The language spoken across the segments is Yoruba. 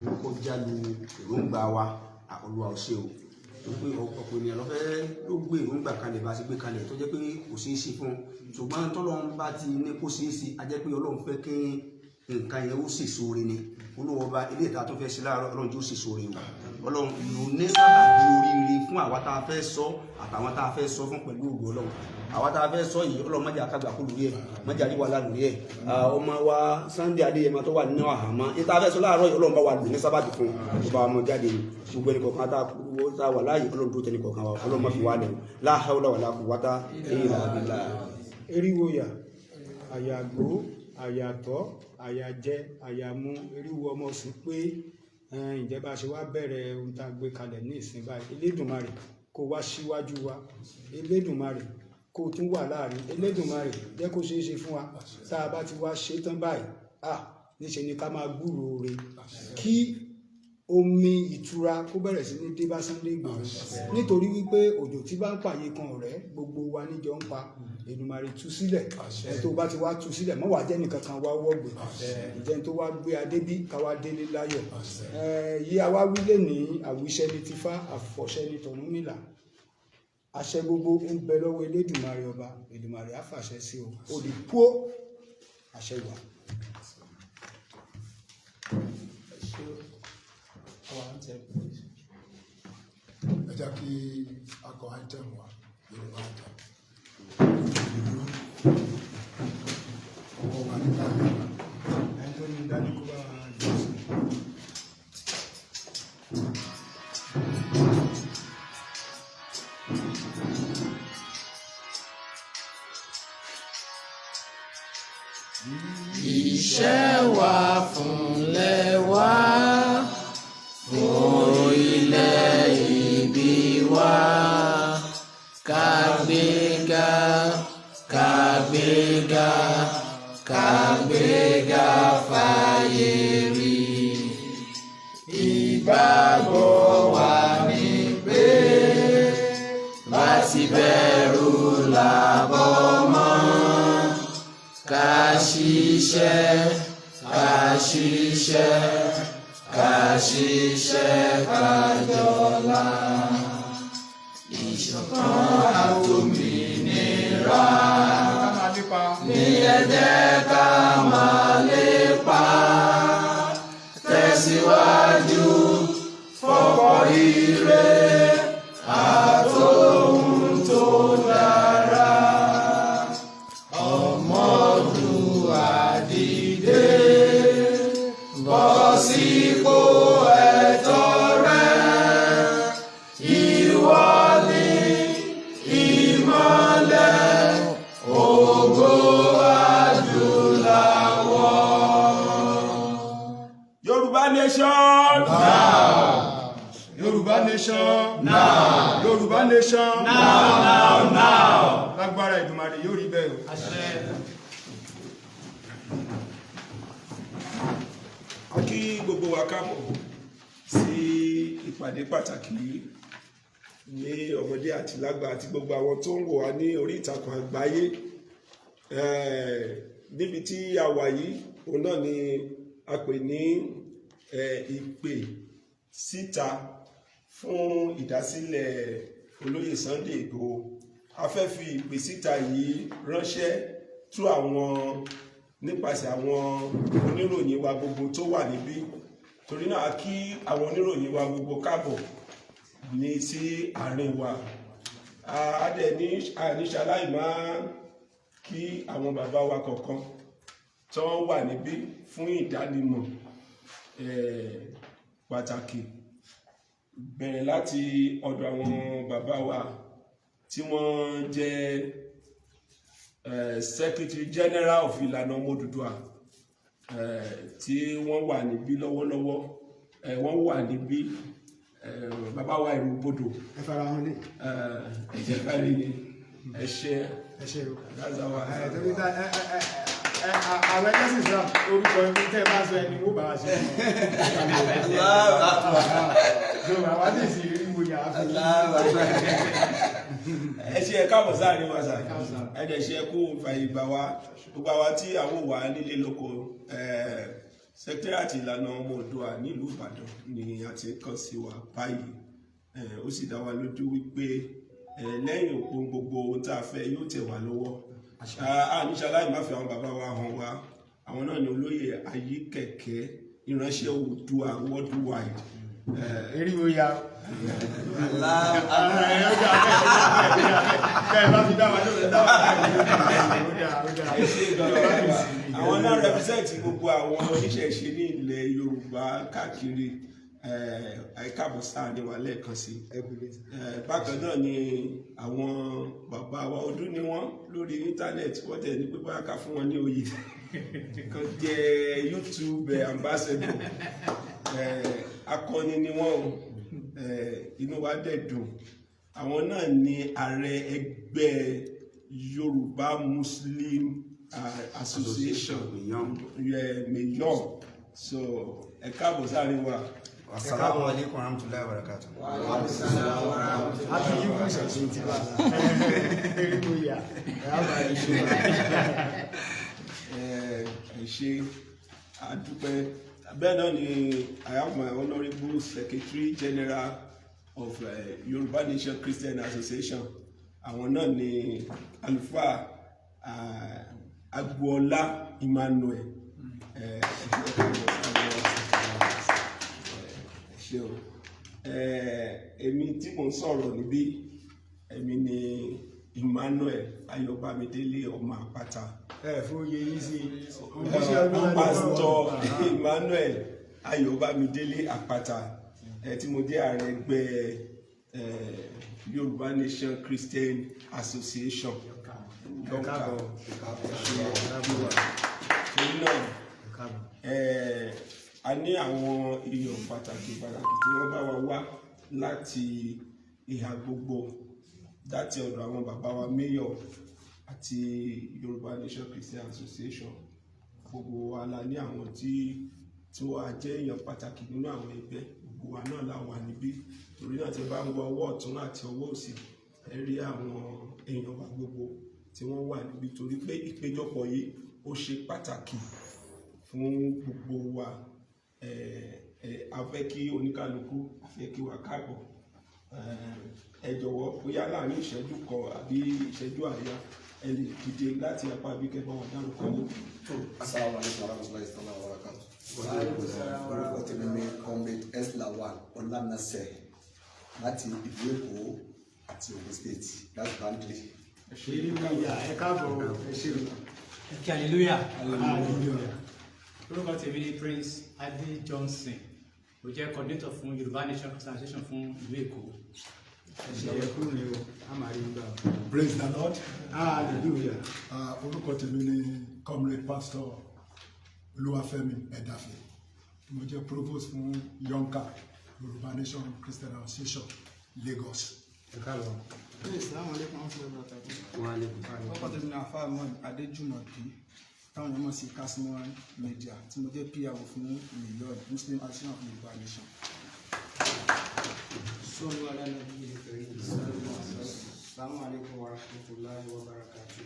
kó jálu èròǹgbà wa Olúwa ó ṣe o pé ọ̀pọ̀ ènìyàn ló gbé èròǹgbà kalẹ̀ bá ṣe gbé kalẹ̀ tó jẹ́ pé kò ṣeé ṣe fún un ṣùgbọ́n tọ́lọ́run bá ti ní kó ṣeé ṣe a jẹ́ pé Ọlọ́run fẹ́ kí nǹkan yẹn ó sì sóore ni Olúwa ọba ilé ìta tó fẹ́ ṣe láàárọ̀ Ọlọ́run tó sì sóore o Ọlọ́run ló ní sábà di oríire fún àwa tá a fẹ́ sọ àtàwọn tá a fẹ́ sọ fún pẹ̀lú ògo Ọlọ́run àwa tá a fẹ́ sọ yìí Ọlọ́run má jẹ́ akágbà kó lórí ẹ̀ má jẹ́ àríwá lórí ẹ̀ ọmọ wa Sunday Adeyemo tó wà nínú àhámọ́ ní tá a fẹ́ sọ láàárọ̀ yìí Ọlọ́run bá wà lò ní sábàbí fún ọba ọmọ jáde gbogbo ẹnì kọ̀ọ̀kan tá a wà láàyè Ọlọ́run tó tẹnì kọ̀ọ̀kan wa Ọlọ́run má fi wá lẹ̀ la hawla wala quwwata illa billah. Eriwo ya àyàgbó àyàtọ̀ àyàjẹ àyàmú eriwo ọmọ sí pé ǹjẹ́ bá ṣe wá bẹ̀rẹ̀ ohun tá a gbé kalẹ̀ ní ìsìn báyìí Elédùmarè kó wá síwájú wa Elédùmarè kó tún wà láàrin Elédùmarè jẹ́ kó ṣeé ṣe fún wa tá a bá ti wá ṣe tán báyìí níṣẹ́ ni ká máa gbúròó re kí omi ìtura kó bẹ̀rẹ̀ sí ní dé bá Sunday Igboho nítorí wípé òjò tí bá ń pààyè kan ọ̀rẹ́ gbogbo wa níjọ ń pa Èdùmàrè tú sílẹ̀ tó bá ti wá tú sílẹ̀ mọ́ wàá jẹ́ nìkan kan wá wọ́gbẹ̀ ìjẹun tó wá gbé adé bí káwá délé láyọ̀ yí àwa wílé ní àwíṣẹ́ ní Tifá àfọ̀ṣẹ́ ní Tọ̀rúnmìlà àṣẹ gbogbo ń bẹ lọ́wọ́ Elédùmarè ọba Èdùmàrè àfàṣẹ sí o òdì pọ́ àṣẹ wà. ẹ jẹ́ kí akọ item wa Yorùbá item. ọkọ̀ wa ní káàkiri ẹni tó ní dání kó bá jọ sí. Iṣẹ́ wa fúnlẹ̀ wá fún ilẹ̀ ìbí wa kàgbéga kàgbéga kàgbéga fàyè rí ìgbàgbọ́ wa ní pé láti bẹ̀rù làbọ̀ mọ́. Ká ṣiṣẹ́ ká ṣiṣẹ́ ká ṣiṣẹ́ ká jọlá ìṣọ̀kan àtòmìnira ní ẹ jẹ́ ká máa lépa tẹ̀síwájú fọ́pọ̀ ire àtòhun tó dára. Bọ́ sípò ẹ̀tọ́ rẹ, ìwọ ni ìmọ́lẹ̀ ògo adúláwọ̀. Yoruba nation now. Yoruba nation now. Yoruba nation now. Lágbára Èdùmàrè yóò rí bẹ́ẹ̀ o. a kí gbogbo wa káàbọ̀ sí ìpàdé pàtàkì ní ọmọdé àti lágbà àti gbogbo àwọn tó ń wò wá ní orí ìtàkùn àgbáyé níbi tí a wà yìí òun náà ni a pè ní ìpè síta fún ìdásílẹ̀ olóyè Sunday Igboho. A fẹ́ fi ìpè síta yìí ránṣẹ́ tú àwọn nípasẹ̀ àwọn oníròyìn wa gbogbo tó wà níbí torí náà kí àwọn oníròyìn wa gbogbo káàbọ̀ ní sí àárín wa adẹ̀ ní àníṣaláì máa kí àwọn bàbá wa kọ̀ọ̀kan tó wà níbí fún ìdánimọ̀ pàtàkì bẹ̀rẹ̀ láti ọ̀dọ̀ àwọn bàbá wa tí wọ́n jẹ́ Secretary General of Ìlànà Ọmọ Odùduwà tí wọ́n wà níbí lọ́wọ́lọ́wọ́ wọ́n wà níbí bàbá wa Ìrúbodò ẹ fara wọn lé ẹ̀jẹ̀ kárí ẹ̀ṣẹ́ àwọn ẹlẹ́sìn Islam orúkọ ẹni tẹ́ bá sọ ẹni ó bá wá sí àwọn àti ìsìn ìrìnwó yà á fi ẹ̀ṣẹ́ ẹ̀ka àbọ̀sá ní wàsà ẹ̀dẹ̀ ṣe kó fàyè gbà wá gbogbo àwa tí àwọn wà nílé lóko Secretariat ìlànà ọmọ Oòduà nílùú Ìbàdàn ni a ti kàn sí wa báyìí. Ó sì dá wa lójú wípé lẹ́yìn òpin gbogbo ohun tá a fẹ́ yóò tẹ̀ wá lọ́wọ́. Níṣàlàyé má fi àwọn bàbá wa hàn wá. Àwọn náà ni olóyè Ayíkẹ̀kẹ́, ìránṣẹ́ Oòduà worldwide. Eriwo ya. Àwọn náà represent gbogbo àwọn oníṣẹ̀ṣe ní ilẹ̀ Yorùbá káàkiri. Àìkáàbọ̀ sáà ni wà lẹ́ẹ̀kan sí. Bákan náà ni àwọn bàbá wa ọdún ni wọ́n lórí íńtánẹ́ẹ̀tì wọ́n tẹ̀ ní pé bóyá ká fún wọn ní oyè kan jẹ́ YouTube ambassador. Akọni ni wọ́n, inú wa dẹ̀ dùn. Àwọn náà ni ààrẹ ẹgbẹ́ Yoruba Muslim Association, MAYON. So ẹ káàbọ̀ sáré wa. Assalamu alaikum warahmatullahi wabarakatuh. Happy you push us into that. Eriwo ya. Ẹ ṣé àdúpẹ́. Bẹ́ẹ̀ náà ni I have my honourable Secretary General of Yoruba Nation Christian Association. Àwọn náà ni àlùfáà Agboola Emmanuel. Èmi tí mo ń sọ̀rọ̀ níbí, èmi ni Emmanuel Ayọ̀bámidélé ọmọ Àpáta. Fún oyè yìí sí. Pásítọ̀ Emmanuel Ayọ̀bámidélé Àpáta, tí mo jẹ́ ààrẹ ẹgbẹ́ Yoruba Nation Christian Association. A ní àwọn èèyàn pàtàkì tí wọ́n bá wa wá láti ìhà gbogbo, láti ọ̀dọ̀ àwọn bàbá wa Mayor àti Yoruba Nation Christian Association. Gbogbo wa la ní àwọn tí wọ́n á jẹ́ èèyàn pàtàkì nínú àwọn ẹgbẹ́. Gbogbo wa náà la wà níbí, torí náà tí bá ń wọ ọwọ́ ọ̀tún àti ọwọ́ òsì ẹ rí àwọn èèyàn wa gbogbo tí wọ́n wà níbí, torí pé ìpéjọpọ̀ yìí ó ṣe pàtàkì fún gbogbo wa. A fẹ́ kí oníkálukú, a fẹ́ kí wa káàbọ̀. Ẹ jọ̀wọ́ bóyá láàrin ìṣẹ́jú kan àbí ìṣẹ́jú àáyá ẹ lè dìde láti apá bí kẹ́ bá wọn dárúkọ ní. Assalamu alaikum warahmatullahi wabarakatuh. Orúkọ tèmi ni Comrade Eslawal Ọlánàṣẹ láti ìlú Èkó àti Ogun State, láti Bandri. Ẹ káàbọ̀, ẹ ṣé. Hallelujah. Orúkọ tèmi ni Prince Adé Johnson, ó jẹ́ coordinator fún Yoruba Nation Christian Association fún ìlú Èkó. Praise the Lord. Hallelujah. Orúkọ tèmi ni Comrade Pastor Olúwafẹ́mi Ẹ̀dàfẹ́. Mo jẹ́ provost fún YORNCA, Yoruba Nation Christian Association, Lagos. Assalamu alaikum warahmatullahi wabarakatuh. Orúkọ tèmi ni Àfáà Mọ́n Adéjùmọ̀bí, táwọn èèyàn mọ̀ sí Kásímọ́n Media, tí mo jẹ́ PR fún MAYON Muslim Association of Yoruba Nation. Assalamu alaikum warahmatullahi wabarakatuh.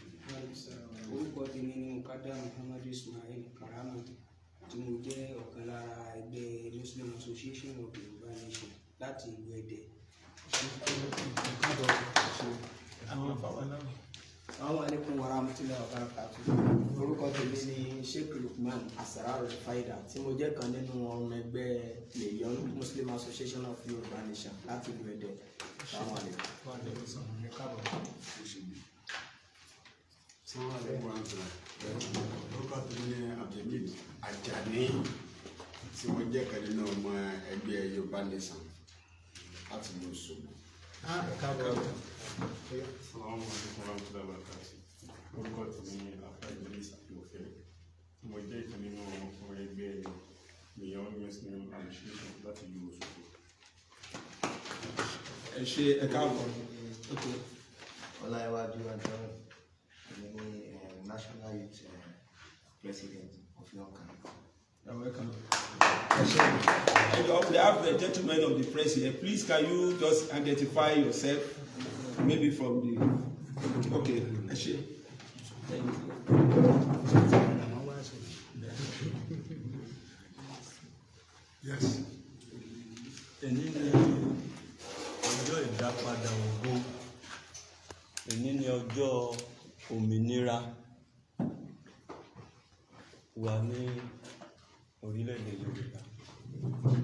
Orúkọ tèmi ni Mukada Muhammad Ismail Karama, tí mo jẹ́ ọ̀kan lára ẹgbẹ́ Muslim Association of Yoruba Nation láti ìlú Ẹdẹ. Assalamu alaikum warahmatullahi wabarakatuh. Orúkọ tèmi ni Sheikh Lukman Asrar Faida, tí mo jẹ́ kan nínú ọmọ ẹgbẹ́ MAYON Muslim Association of Yoruba Nation láti ìlú Ẹdẹ. Assalamu alaikum. Orúkọ tèmi ni Abdulhamid Ajani, tí mo jẹ́ kan nínú ọmọ ẹgbẹ́ Yoruba Nation láti ìlú Òṣogbo. Assalamu alaikum warahmatullahi wabarakatuh. Orúkọ tèmi ni Àfáà Ìsàkíọ̀fẹ́, tí mo jẹ́ ìkan nínú ọmọ ẹgbẹ́ MAYON Muslim Association láti ìlú Òṣogbo. Ẹ ṣé, ẹ káàbọ̀. Ọláyíwájú Adáwọ̀, èmi ni National Youth President of YORNCA. You're welcome. On behalf of the gentlemen of the press here, please can you just identify yourself, maybe from the. Okay, ẹ ṣé. Yes. Èní ni ọjọ́ ìdápadà ògo. Èní ni ọjọ́ òmìnira wa ní orílẹ̀-èdè Yorùbá.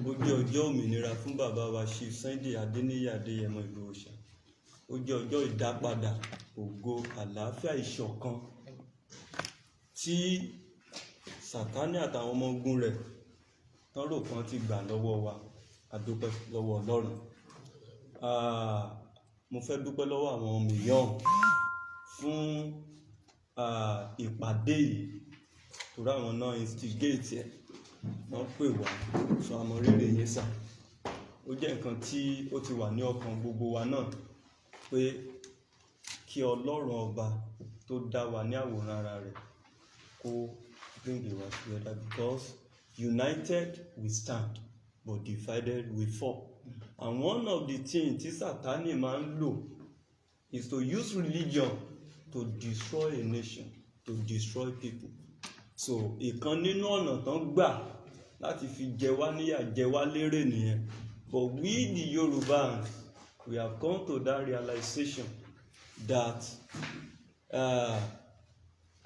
Ó jẹ́ ọjọ́ òmìnira fún bàbá wa Cheif Sunday Adeyemo Igboho. Ó jẹ́ ọjọ́ ìdápadà ògo, àlàáfíà, ìṣọ̀kan tí Sátánì àtàwọn ọmọ ogun rẹ̀ tán rò kan ti gbà lọ́wọ́ wa. A dúpẹ́ lọ́wọ́ Ọlọ́run. Mo fẹ́ dúpẹ́ lọ́wọ́ àwọn MAYON fún ìpàdé yìí, torí àwọn náà instigate ẹ̀, wọ́n pè wá, sọ àmọ́ rírì yín sà. Ó jẹ́ nǹkan tí ó ti wà ní ọkàn gbogbo wa náà pé kí Ọlọ́run ọba tó dá wa ní àwòrán ara rẹ̀ kó bring us together, because united we stand but divided we fall. And one of the things tí Sátánì máa ń lò is to use religion to destroy a nation, to destroy people. So ìkan nínú ọ̀nà tán gbà láti fi jẹ wá níyà, jẹ wá lérè nìyẹn. But we the Yorubans, we have come to that realization that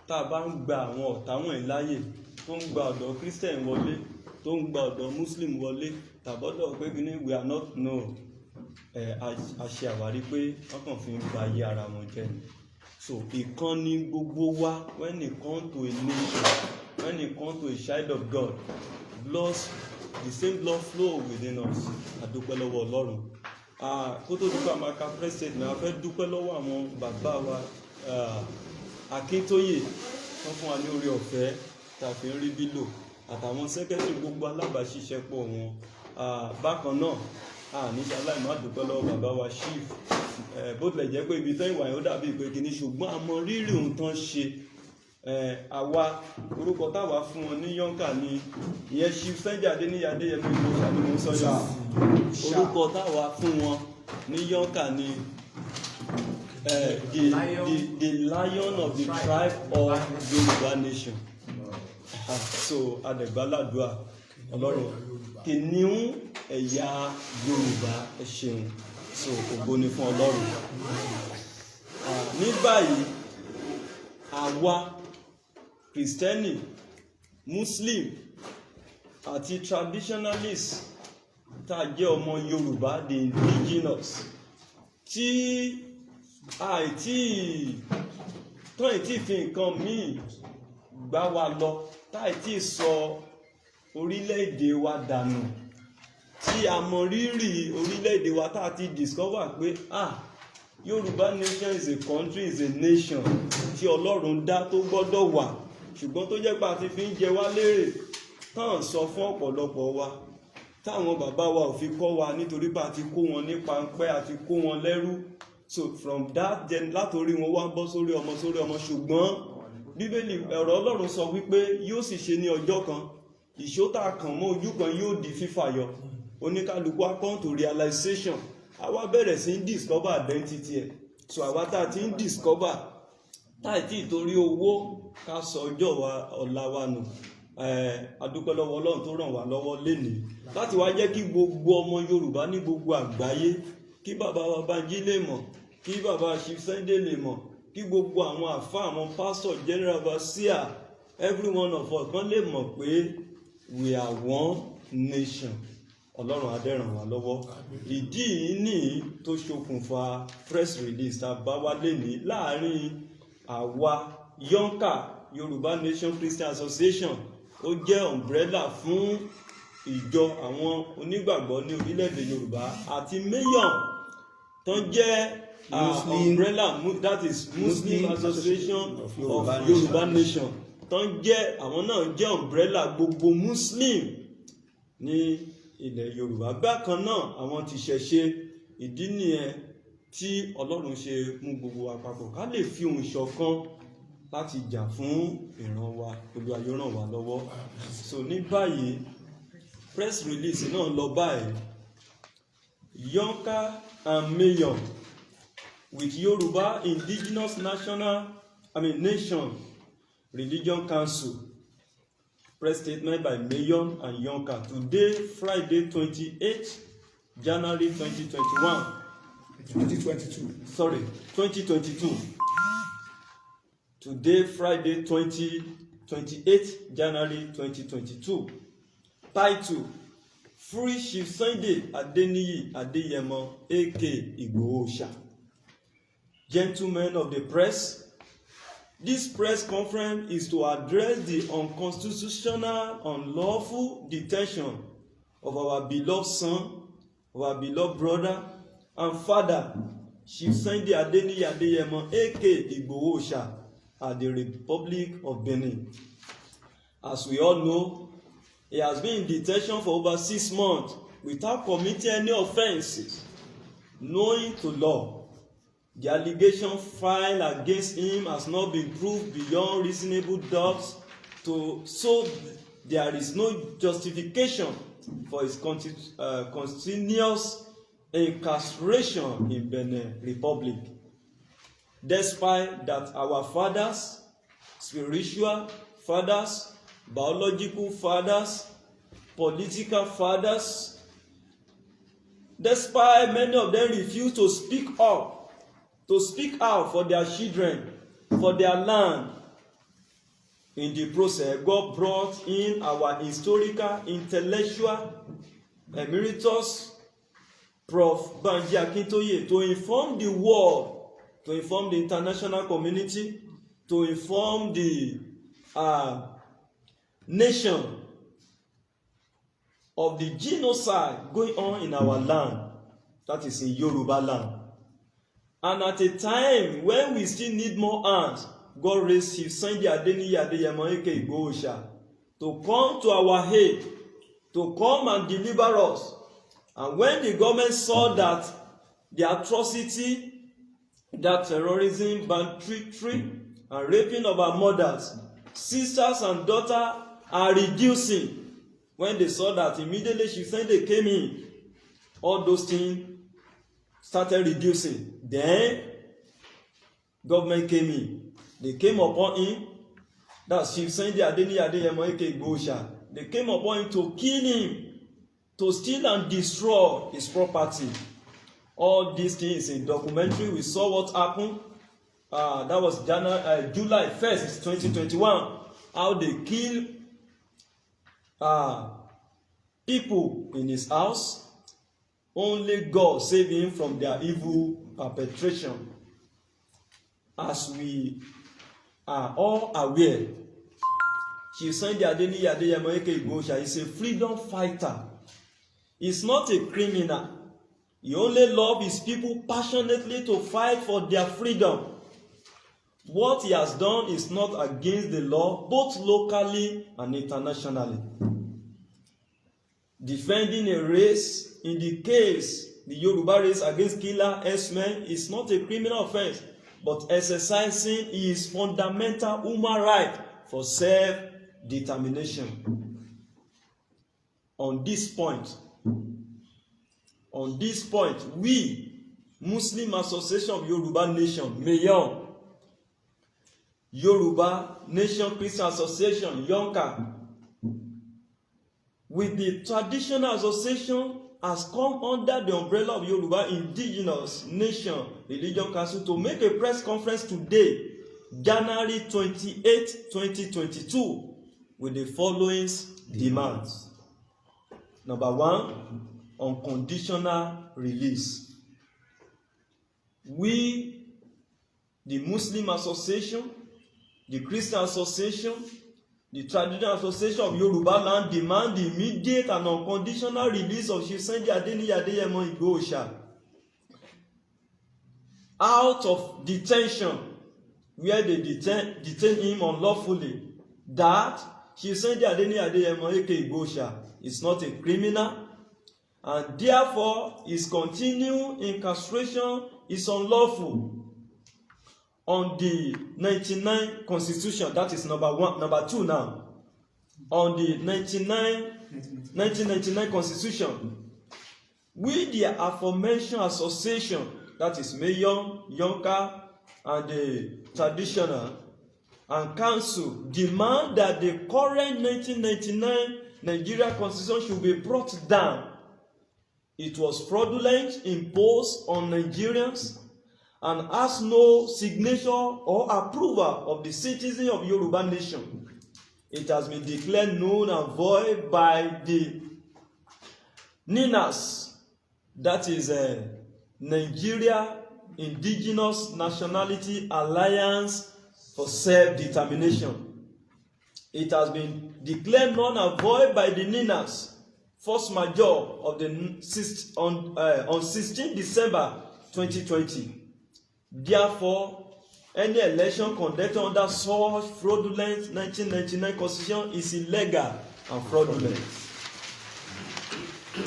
tá a bá ń gba àwọn ọ̀tá wọ̀nyí láyè, tó ń gba ọ̀dọ̀ Christian wọlé, tó ń gba ọ̀dọ̀ Muslim wọlé, tàbọ́dọ̀ pé kí ni we are not no, a ṣe àwárí pé wọ́n kàn fi ń ba ayé ara wọn jẹ́ ni. So ìkan ni gbogbo wa when it comes to a nation, when it comes to a child of God, the same blood flow within us. A dúpẹ́ lọ́wọ́ Ọlọ́run. Kó tó dúpẹ́ àmàkà president, a fẹ́ dúpẹ́ lọ́wọ́ àwọn bàbá wa Akíntóyè wọ́n fún wa ní oore ọ̀fẹ́ tá a fi ń rí bí lò, àtàwọn sẹ́kẹ́tìrì gbogbo alábàáṣiṣẹ́pọ̀ wọn. Bákan náà níṣẹ́ aláìmọ́ àdúpẹ́ lọ́wọ́ bàbá wa Cheif, bó tilẹ̀ jẹ́ pé ibi tán ìwà yẹn ó dàbí pé kìíní, ṣùgbọ́n a mọ rírì ohun tán ṣe. Àwa orúkọ táwa fún wọn ní Yonka ni ìyẹn Cheif Sunday Adeyemo Igboho ṣàdúgbò sọ́yọ́. Orúkọ táwa fún wọn ní Yonka ni the lion of the tribe of Yoruba nation. So adẹ̀gbáládùá Ọlọ́run, kìnìún ẹ̀yà Yorùbá, ẹ ṣeun. So ògo ni fún Ọlọ́run. Ní báyìí àwa Kristẹni, Muslim àti traditionalist tá a jẹ́ ọmọ Yorùbá, the indigenous, tí tán ìtí fi nǹkan míì gbá wa lọ, tá ìtí sọ orílẹ̀-èdè wa dànù, tí a mọ rírì orílẹ̀-èdè wa, tá a ti discover pé Yorùbá nation is a country, is a nation tí Ọlọ́run dá tó gbọ́dọ̀ wà, ṣùgbọ́n tó jẹ́ pé a ti fi ń jẹ wá lérè, tán sọ fún ọ̀pọ̀lọpọ̀ wa, táwọn bàbá wa ò fi kọ́ wa nítorí pé a ti kó wọn ní pańpẹ́, a ti kó wọn lẹ́rú. So from that then látorí wọn wá ń bọ́ sórí ọmọ, ṣùgbọ́n Bíbélì ọ̀rọ̀ Ọlọ́run sọ wípé yóò sì ṣe ní ọjọ́ kan, ìṣó tá a kàn mọ́ ojú kan yóò di fífàyọ. Oníkálukú á come to realization. Àwa bẹ̀rẹ̀ sí ń discover identity ẹ̀. So àwa tá a ti ń discover, táì tí ìtorí owó ká sọ ọjọ́ wa ọ̀la wa nù. A dúpẹ́ lọ́wọ́ Ọlọ́run tó ràn wá lọ́wọ́ lénìí láti wá jẹ́ kí gbogbo ọmọ Yorùbá ní gbogbo àgbáyé, kí bàbá wa Bánjí lè mọ̀, kí bàbá Cheif Sunday lè mọ̀, kí gbogbo àwọn àfáà, àwọn pastor, general overseer, every one of us kan lè mọ̀ pé we are one nation. Ọlọ́run á dẹ̀ ràn wá lọ́wọ́. Ìdí yìí nìyí tó ṣokùnfà press release tá a bá wá lénìí láàárín àwa Yonka, Yoruba Nation Christian Association. Ó jẹ́ umbrella fún ìjọ àwọn onígbàgbọ́ ní orílẹ̀-èdè Yorùbá, àti MAYON tán jẹ́ umbrella, that is Muslim Association of Yoruba Nation, tán jẹ́ àwọn náà jẹ́ umbrella gbogbo Muslim ní ilẹ̀ Yorùbá. Bákan náà àwọn ti ṣẹ̀ṣe. Ìdí nìyẹn tí Ọlọ́run ṣe mú gbogbo àpapọ̀ ká lè fi ohùn ṣọ̀kan láti jà fún ìran wa. Olúwa yóò ràn wá lọ́wọ́. So ní báyìí press release náà lọ báyìí. Yonka and MAYON with Yoruba Indigenous Nation Religion Council press statement by MAYON and YORNCA. Today, Friday, 28 January 2021. 2022. Sorry, 2022. Today, Friday, 28 January 2022. Title: Free Cheif Sunday Adeyemo Igboho. Gentlemen of the press, this press conference is to address the unconstitutional, unlawful detention of our beloved son, of our beloved brother and father, Cheif Sunday Adeyemo Igboho, at the Republic of Benin. As we all know, he has been in detention for over 6 months without committing any offences known to law. The allegation filed against him has not been proved beyond reasonable doubt, so there is no justification for his continuous incarceration in Benin Republic. Despite that, our fathers, spiritual fathers, biological fathers, political fathers, despite many of them refuse to speak out for their children, for their land. In the process, God brought in our historical, intellectual, emeritus, Prof. Banji Akintoye, to inform the world, to inform the international community, to inform the nation of the genocide going on in our land, that is in Yoruba land. And at a time when we still need more hands, God raised Cheif Sunday Adeyemo Igboho to come to our aid, to come and deliver us. And when the government saw that the atrocity, that terrorism, banditry, and raping of our mothers, sisters and daughters are reducing, when they saw that, immediately Cheif Sunday came in, all those things started reducing. Then government came in. They came upon him. That's Cheif Sunday Adeyemo Igboho. They came upon him to kill him, to steal and destroy his property. All these things in documentary. We saw what happened. That was July 1st, 2021. How they killed people in his house. Only God saved him from their evil perpetration. As we are all aware, Cheif Sunday Adeyemo Igboho is a freedom fighter. He's not a criminal. He only loves his people passionately to fight for their freedom. What he has done is not against the law, both locally and internationally. Defending a race, in the case the Yoruba race against killer herdsmen, is not a criminal offense, but exercising his fundamental human right for self-determination. On this point, we, Muslim Association of Yoruba Nation, MAYON, Yoruba Nation Christian Association, YORNCA, with the traditional association, has come under the umbrella of Yoruba Indigenous Nation Religion Council to make a press conference today, January 28, 2022, with the following demands. Number 1, unconditional release. We, the Muslim Association, the Christian Association, the Traditional Association of Yoruba Land, demand the immediate and unconditional release of Cheif Sunday Adeyemo Igboho out of detention, where they detain him unlawfully. That Cheif Sunday Adeyemo Igboho is not a criminal, and therefore his continued incarceration is unlawful. On the 1999 Constitution, that is number 2 now. On the 1999 Constitution, with the aforementioned association, that is MAYON, YORNCA, and the traditional, and Council demand that the current 1999 Nigeria Constitution should be brought down. It was fraudulent, imposed on Nigerians, and has no signature or approval of the citizens of Yoruba nation. It has been declared null and void by the NINAS, that is Nigeria Indigenous Nationality Alliance for Self-Determination. It has been declared null and void by the NINAS, force majeure of the on 16 December 2020. Therefore, any election conducted under such fraudulent 1999 constitution is illegal and fraudulent.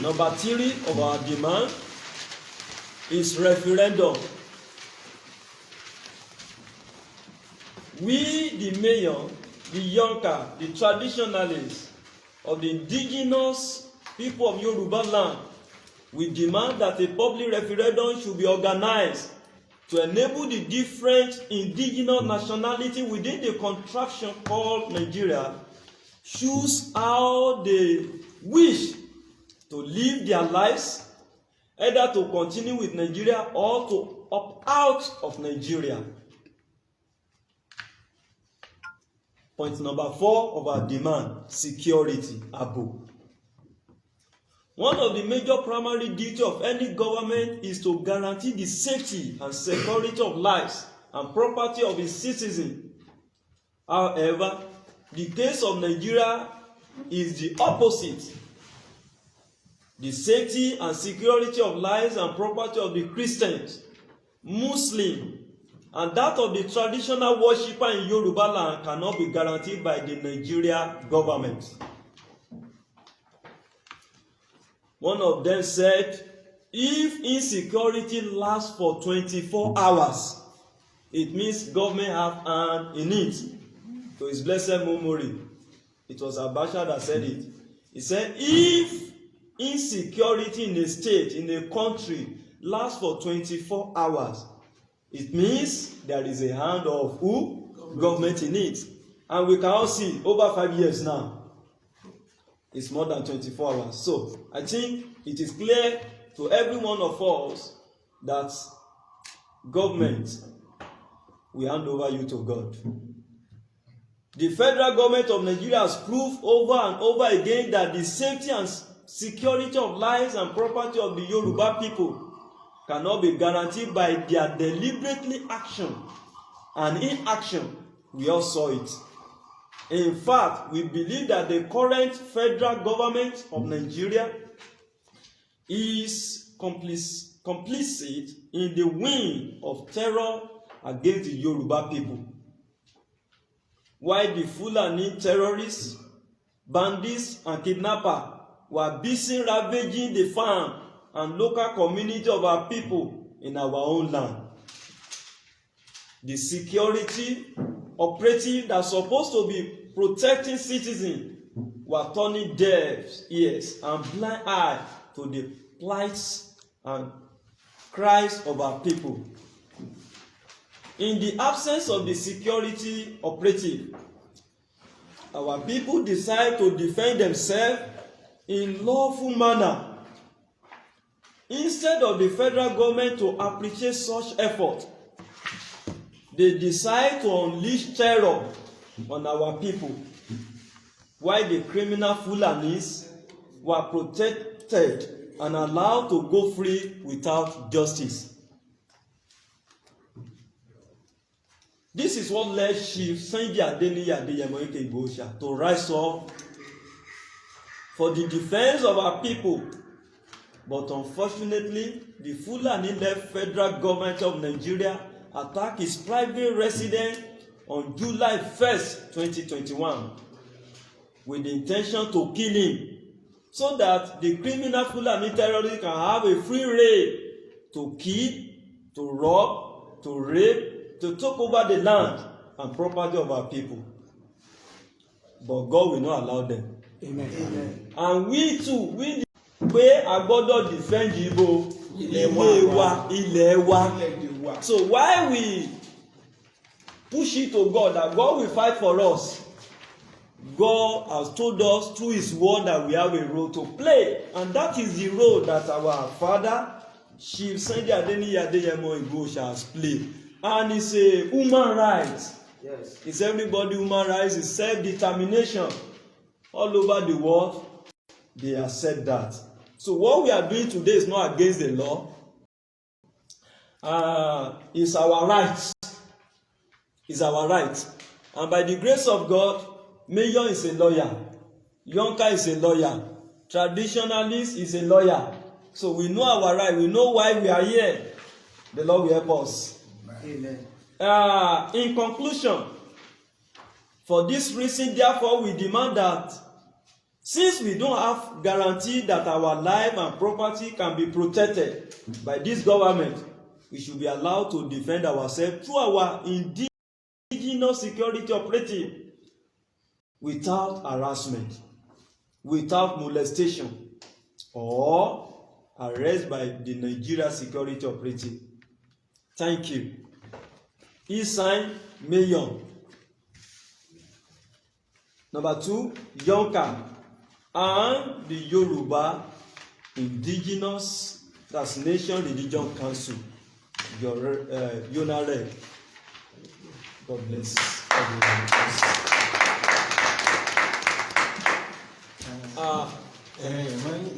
Number 3 of our demand is referendum. We, the Mayon, the Yoruba, the traditionalists of the indigenous people of Yoruba land, we demand that a public referendum should be organized to enable the different indigenous nationality within the contraction called Nigeria choose how they wish to live their lives, either to continue with Nigeria or to opt out of Nigeria. Point number 4 of our demand, security, Abu. One of the major primary duties of any government is to guarantee the safety and security of lives and property of its citizens. However, the case of Nigeria is the opposite. The safety and security of lives and property of the Christians, Muslims, and that of the traditional worshipper in Yoruba land cannot be guaranteed by the Nigeria government. One of them said, if insecurity lasts for 24 hours, it means government have hand in it. To his blessed memory, it was Abacha that said it. He said, if insecurity in a state, in a country, lasts for 24 hours, it means there is a hand of who? Government in it. And we can all see, over 5 years now, it's more than 24 hours. So, I think it is clear to every one of us that government, we hand over you to God. The federal government of Nigeria has proved over and over again that the safety and security of lives and property of the Yoruba people cannot be guaranteed by their deliberately action and inaction. We all saw it. In fact, we believe that the current federal government of Nigeria is complicit in the wing of terror against the Yoruba people. While the Fulani terrorists, bandits, and kidnappers were busy ravaging the farm and local community of our people in our own land. The security operative that's supposed to be protecting citizens were turning deaf ears and blind eye to the plights and cries of our people. In the absence of the security operative, our people decide to defend themselves in lawful manner. Instead of the federal government to appreciate such effort, they decide to unleash terror on our people, while the criminal Fulanis were protected and allowed to go free without justice. This is what led Cheif Sunday Adeyemo Igboho to rise up for the defense of our people. But unfortunately, the Fulani-led federal government of Nigeria attacked his private residence on July 1st, 2021, with the intention to kill him, so that the criminal Fulani terrorists can have a free rein to kill, to rob, to rape, to take over the land and property of our people. But God will not allow them. Amen. Amen. And we too, we pé a gbọ́dọ̀ defend Igbo ilé wa. So why we push it to God, that God will fight for us. God has told us through his word that we have a role to play, and that is the role that our father Cheif Sunday Adeyemo Igboho shall play. And it's a human right. Yes. It's everybody human rights, it's self-determination. All over the world, they accept that. So what we are doing today is not against the law. It's our right. It's our right. And by the grace of God, Mayon is a lawyer. Yonka is a lawyer. Traditionalist is a lawyer. So we know our right. We know why we are here. The Lord will help us. Amen. In conclusion, for this reason, therefore, we demand that since we don't have guarantee that our life and property can be protected by this government, we should be allowed to defend ourselves through our indigenous security operative without harassment, without molestation, or arrest by the Nigeria security operative. Thank you. He signed Mayon. Number 2, Yonka, and the Yoruba Indigenous Nation Religion Council. Yonare. God bless everyone.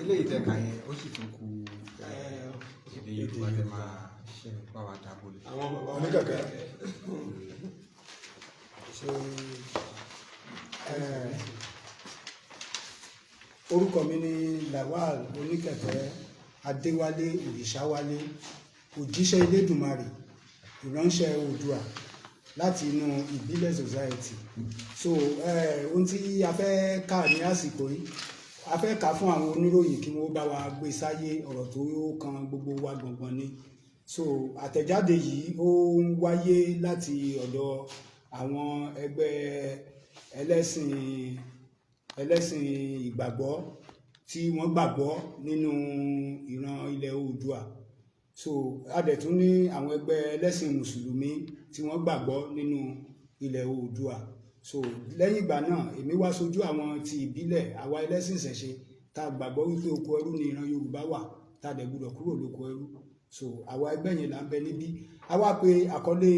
ilé ìtẹ̀ka yẹn ó sì tún kù èdè Yorùbá tẹ máa bá wa dábò lè. àwọn bàbá oníkẹ̀kẹ́ orúkọ mi ni Lawal Oníkẹ̀kẹ́ Adéwálé Òrìṣàwálé, òjíṣẹ́ Elédùmarè, ìránṣẹ́ Oòduà láti inú ìbílẹ̀ society. So ohun tí a fẹ́ kà ní àsìkò yìí, a fẹ́ kà fún àwọn oníròyìn kí wọ́n bá wa gbé sáyé, ọ̀rọ̀ tó kan gbogbo wa gbọ̀ngbọ̀n ni. So àtẹ̀jáde yìí ó ń wáyé láti ọ̀dọ̀ àwọn ẹgbẹ́ ẹlẹ́sìn ìgbàgbọ́ tí wọ́n gbàgbọ́ nínú ìran ilẹ̀ Oòduà. So a dẹ̀ tún ní àwọn ẹgbẹ́ ẹlẹ́sìn mùsùlùmí tí wọ́n gbàgbọ́ nínú ilẹ̀ Oòduà. So lẹ́yìn ìgbà náà èmi wá sójú àwọn ti ìbílẹ̀, àwa ẹlẹ́sìn ìṣẹ̀ṣe tá a gbàgbọ́ wípé oko ẹrú ni ìran Yorùbá wà, tá a dẹ̀ gbọ́dọ̀ kúrò lóko ẹrú. So àwa ẹgbẹ́ yẹn là ń bẹ níbí. A wá pé àkọlé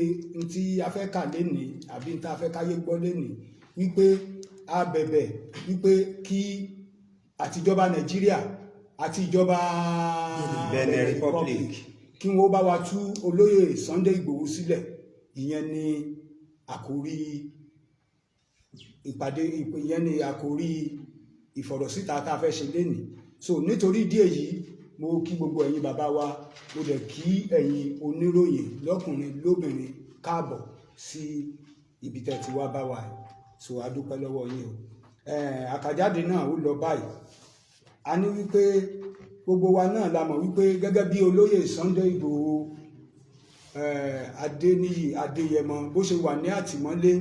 tí a fẹ́ kà lénìí àbí tí a fẹ́ káyé gbọ́ lénìí wípé a bẹ̀bẹ̀ wípé kí àtijọba Nàìjíríà àti ìjọba Benin Republic kí wọ́n bá wa tú olóyè Sunday Igboho sílẹ̀. Ìyẹn ni àkórí ìpàdé, ìyẹn ni àkórí ìfọ̀rọ̀síta tá a fẹ́ ṣe lénìí. So nítorí ìdí èyí, mo kí gbogbo ẹ̀yin bàbá wa, mo dẹ̀ kí ẹ̀yin oníròyìn lọ́kùnrin lóbìnrin káàbọ̀ sí ibi tẹ́ ti wá bá wa. So a dúpẹ́ lọ́wọ́ yín o. Àkàjáde náà ó lọ báyìí. A ní wípé gbogbo wa náà la mọ̀ wípé gẹ́gẹ́ bí olóyè Sunday Igboho Adeyemo bó ṣe wà ní àtìmọ́lé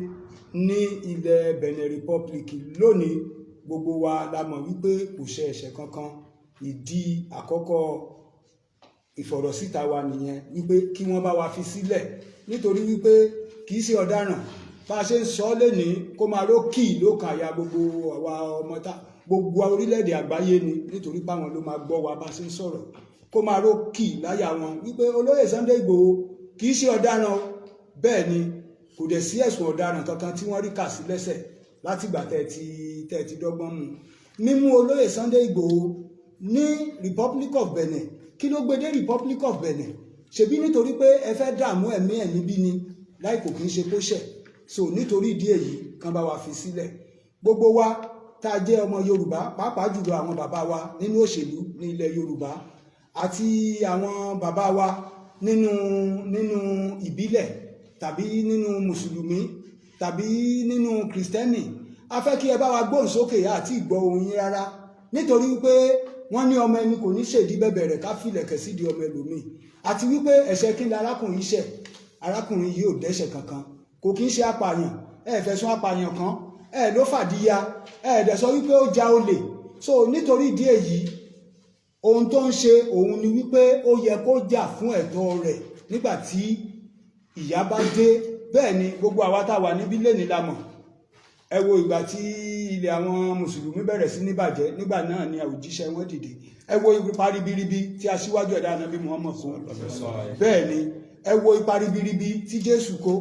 ní ilẹ̀ Benin Republic lónìí, gbogbo wa la mọ̀ wípé kò ṣe ẹ̀ṣẹ̀ kankan. Ìdí àkọ́kọ́ ìfọ̀rọ̀síta wa nìyẹn, wípé kí wọ́n bá wa fi sílẹ̀, nítorí wípé kì í ṣe ọ̀daràn. Bá a ṣe ń sọ lénìí kó máa rókì lókàn àyà gbogbo àwa ọmọ gbogbo orílẹ̀-èdè àgbáyé ni, nítorí báwọn ló máa gbọ́ wa bá a ṣe ń sọ̀rọ̀. Kó máa rókì láyà wọn wípé olóyè Sunday Igboho kì í ṣe ọ̀daràn. Bẹ́ẹ̀ ni kò dẹ̀ sí ẹ̀sùn ọ̀daràn kankan tí wọ́n rí kà sí lẹ́sẹ̀ látìgbà tẹ́ ti dọ́gbọ́n mu. Mímú olóyè Sunday Igboho ní Republic of Benin, kí ló gbé dé Republic of Benin? Ṣebí nítorí pé ẹ fẹ́ dààmú ẹ̀mí ẹ̀ níbí ni, láì kò kí ń ṣe kó ṣẹ̀. So nítorí ìdí èyí kan bá wa fi sílẹ̀. Gbogbo wa tá a jẹ́ ọmọ Yorùbá, pàápàá jùlọ àwọn bàbá wa nínú òṣèlú ní ilẹ̀ Yorùbá àti àwọn bàbá wa nínú ìbílẹ̀ tàbí nínú mùsùlùmí tàbí nínú kìrìsìtẹ́nì, a fẹ́ kí ẹ bá wa gbóhùn sókè àti ìgbọ́ ohùn yín rárá, nítorí wípé wọ́n ní ọmọ ẹni kò ní ṣèdí bẹ̀bẹ̀ rẹ̀ ká filẹ̀kẹ̀ sídìí ọmọ ẹlòmíì, àti wípé ẹ̀ṣẹ̀ kí ni arákùnrin ṣẹ̀? Arákùnrin yìí ò dẹ́ṣẹ̀ kankan, kò kí ń ṣe apààyàn, ẹ fẹ̀sùn apààyàn kan, ẹ ló fàdíyà, ẹ dẹ̀ sọ wípé ó ja olè. So nítorí ìdí èyí, ohun tó ń ṣe òun ni wípé ó yẹ kó jà fún ẹ̀tọ́ rẹ̀ nígbà tí ìyà bá dé bẹ́ẹ̀ ni gbogbo àwa tá a wà níbí lẹ́ni la mọ̀. Ẹ wo ìgbà tí ilẹ̀ àwọn mùsùlùmí bẹ̀rẹ̀ sí ní bàjẹ́, nígbà náà ni òjíṣẹ́ wọn dìde. Ẹ wo ipa ribiribi tí aṣíwájú ẹ̀dá Ànábì Muhammad kó. Bẹ́ẹ̀ ni ẹ wo ipa ribiribi tí Jésù kó.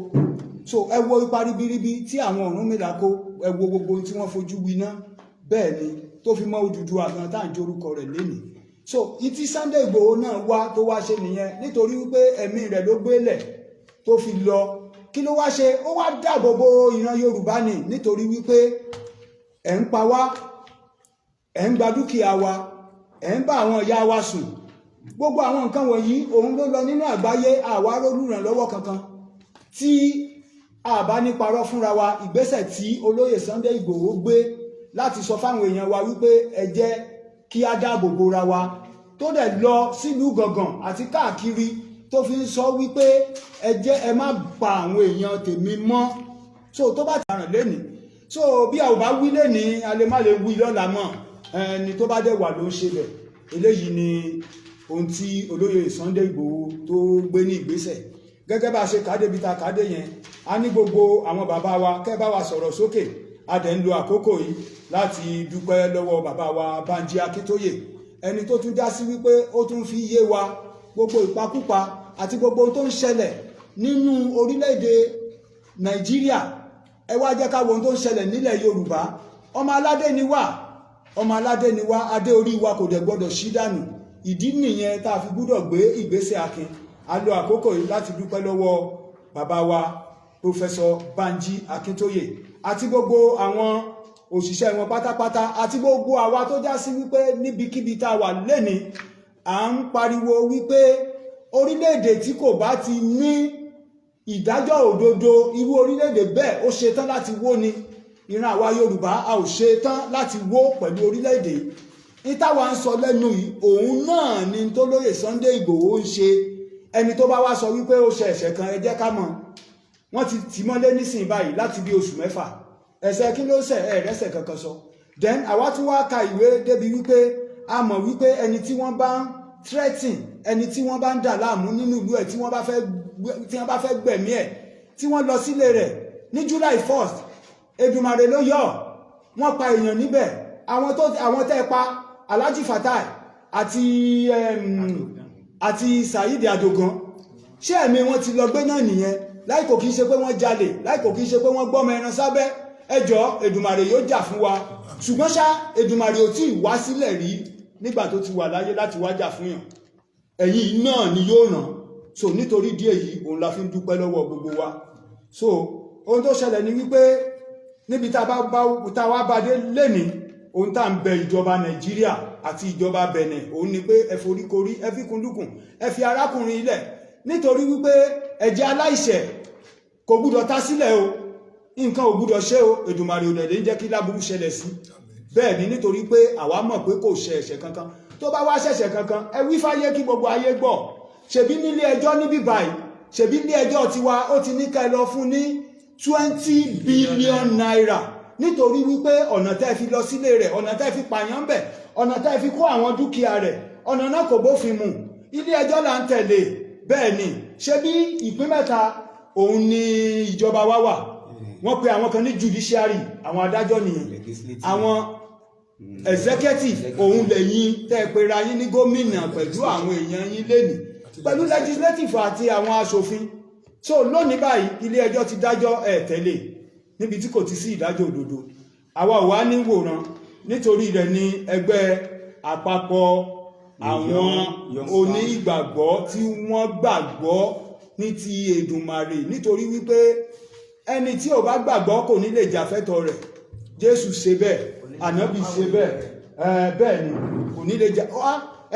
So ẹ wo ipa ribiribi tí àwọn Ọ̀rúnmìlà kó. Ẹ wo gbogbo tí wọ́n fojú winá. Bẹ́ẹ̀ ni tó fi mọ́ Odùduwà gan tá à ń jorúkọ rẹ̀ lénìí. So ìtí Sunday Igboho náà wá tó wá ṣe nìyẹn nítorí wípé ẹ̀mí rẹ̀ ló gbélẹ̀ tó fi lọ. Kí ló wá ṣe? Ó wá dáàbò bo ìran Yorùbá ni nítorí wípé ẹ̀ ń pa wá, ẹ̀ ń gba dúkìá wa, ẹ̀ ń bá àwọn ìyá wa sùn. Gbogbo àwọn nǹkan wọ̀nyí òun ló lọ nínú àgbáyé, àwa olùrànlọ́wọ́ kankan. Tí a bá ní parọ́ fúnra wa, ìgbésẹ̀ tí olóyè Sunday Igboho gbé láti sọ fáwọn èèyàn wa wípé ẹ jẹ́ kí á dáàbò bora wa, tó dẹ̀ lọ sílùú gangan àti káàkiri tó fi ń sọ wípé ẹ jẹ́ ẹ má pa àwọn èèyàn tèmi mọ́. So tó bá ti ràn lẹ́nìí, so bí a ò bá wí lẹ́nìí a lè má lè wí lọ́la mọ́, ẹni tó bá dẹ̀ wà ló ń ṣe bẹ̀. Eléyìí ni ohun tí olóyè Sunday Igboho tó gbé ní ìgbésẹ̀. Gẹ́gẹ́ bá a ṣe kàdé bí ta kàdé yẹn, a ní gbogbo àwọn bàbá wa kẹ́ bá wa sọ̀rọ̀ sókè. A dẹ̀ ń lo àkókò yìí láti dúpẹ́ lọ́wọ́ bàbá wa Banji Akíntóyè, ẹni tó tún já sí wípé ó tún fi yé wa gbogbo ìpakúpa àti gbogbo tó ń ṣẹlẹ̀ nínú orílẹ̀-èdè Nàìjíríà. Ẹ wá jẹ́ ká wo ohun tó ń ṣẹlẹ̀ nílẹ̀ Yorùbá. Ọmọ aládé ni wá, ọmọ aládé ni wá, adé orí wa kò dẹ̀ gbọ́dọ̀ ṣí dànù. Ìdí nìyẹn tá a fi gbọ́dọ̀ gbé ìgbésẹ̀ akin. A lo àkókò yìí láti dúpẹ́ lọ́wọ́ bàbá wa Professor Banji Akíntóyè àti gbogbo àwọn òṣìṣẹ́ wọn pátápátá àti gbogbo àwa tó já sí wípé níbikíbi tá a wà lẹ́ni à ń pariwo wípé orílẹ̀-èdè tí kò bá ti ní ìdájọ́ òdodo, irú orílẹ̀-èdè bẹ́ẹ̀ ó ṣetán láti wó ni. Ìran àwa Yorùbá a ò ṣetán láti wó pẹ̀lú orílẹ̀-èdè. Ìtawà ń sọ lẹ́nu yìí òun náà ni tó lóyè Sunday Igboho ń ṣe. Ẹni tó bá wá sọ wípé ó ṣe ẹ̀ṣẹ̀ kan, ẹ jẹ́ ká mọ̀, wọ́n ti tì mọ́lé nísìnyí báyìí láti bí oṣù 6. Ẹ̀ṣẹ̀ kí ló ṣẹ̀? Ẹ̀rẹ́ṣẹ̀ kankan sọ. Then àwa tún wá ka ìwé débi wípé a mọ̀ wípé ẹni tí wọ́n bá ń threaten, ẹni tí wọ́n bá ń dà láàmú nínú ìlú ẹ̀, tí wọ́n bá fẹ́ gbẹ̀mí ẹ̀, tí wọ́n lọ sílé rẹ̀ ní July 1st, Èdùmàrè ló yọ, wọ́n pa èèyàn níbẹ̀. Àwọn tẹ́ pa Alhaji Fatai àti Saheed Adogan, ṣé ẹ̀mí wọn ti lọ gbé náà nìyẹn? Láì kò kí ń ṣe pé wọ́n jalè, láì kò kí ń ṣe pé wọ́n gbọ́mọ ẹran sábẹ́. Ẹjọ́ Èdùmàrè yóò jà fún wa. Ṣùgbọ́n ṣá Èdùmàrè ò tí ì wá sílẹ̀ rí nígbà tó ti wà láyé láti wá jà fún yàn. Ẹ̀yin náà ni yóò ràn. So nítorí díẹ̀ yìí òun la fi ń dúpẹ́ lọ́wọ́ gbogbo wa. So ohun tó ṣẹlẹ̀ ni wípé níbi tá a wá bá dé lénìí, ohun tá à ń bẹ ìjọba Nàìjíríà àti ìjọba Benin òun ni pé ẹ foríkorí, ẹ fi kúndùkùn, ẹ fi arákùnrin ilẹ̀, nítorí wípé ẹ̀jẹ̀ aláìṣẹ̀ kò gbúdọ̀ ta sílẹ̀ o, nǹkan ò gbúdọ̀ ṣe o. Èdùmàrè ò dẹ̀ jẹ́ kí láburú ṣẹlẹ̀ sí. Bẹ́ẹ̀ ni nítorí pé àwa mọ̀ pé kò ṣe ẹ̀ṣẹ̀ kankan. Tó bá wá ṣẹ̀ṣẹ̀ kankan, ẹ wí fáyé kí gbogbo ayé gbọ́. Ṣèbí nílé ẹjọ́ níbí báyìí, ṣèbí ilé ẹjọ́ tiwa ó ti ní ká ẹ lọ fún ní 20 billion naira nítorí wípé ọ̀nà tẹ́ fi lọ sílé rẹ̀, ọ̀nà tẹ́ fi pààyàn bẹ̀, ọ̀nà tẹ́ fi kó àwọn dúkìá rẹ̀, ọ̀nà náà kò bófin mu. Ilé ẹjọ́ là ń tẹ̀lé. Bẹ́ẹ̀ ni ṣebí ìpín mẹ́ta òun ni ìjọba wa wà. Wọ́n pe àwọn kan ní judiciary, àwọn adájọ́ nìyẹn. Àwọn executive òun lẹ́yìn tẹ́ pera yín ní gómìnà pẹ̀lú àwọn èèyàn yín lénìí, pẹ̀lú legislative àti àwọn aṣòfin. So lónìí báyìí ilé ẹjọ́ ti dájọ́ ẹ̀ tẹ̀lé níbi tí kò ti sí ìdájọ́ òdodo. Àwa ò wá ní wòran, nítorí rẹ̀ ni ẹgbẹ́ àpapọ̀ àwọn onígbàgbọ́ tí wọ́n gbàgbọ́ ní ti Èdùmàrè, nítorí wípé ẹni tí ò bá gbàgbọ́ kò ní lè jàfẹ́tọ̀ rẹ̀. Jésù ṣe bẹ́ẹ̀, Ànábì ṣe bẹ́ẹ̀, bẹ́ẹ̀ ni kò ní lè jà.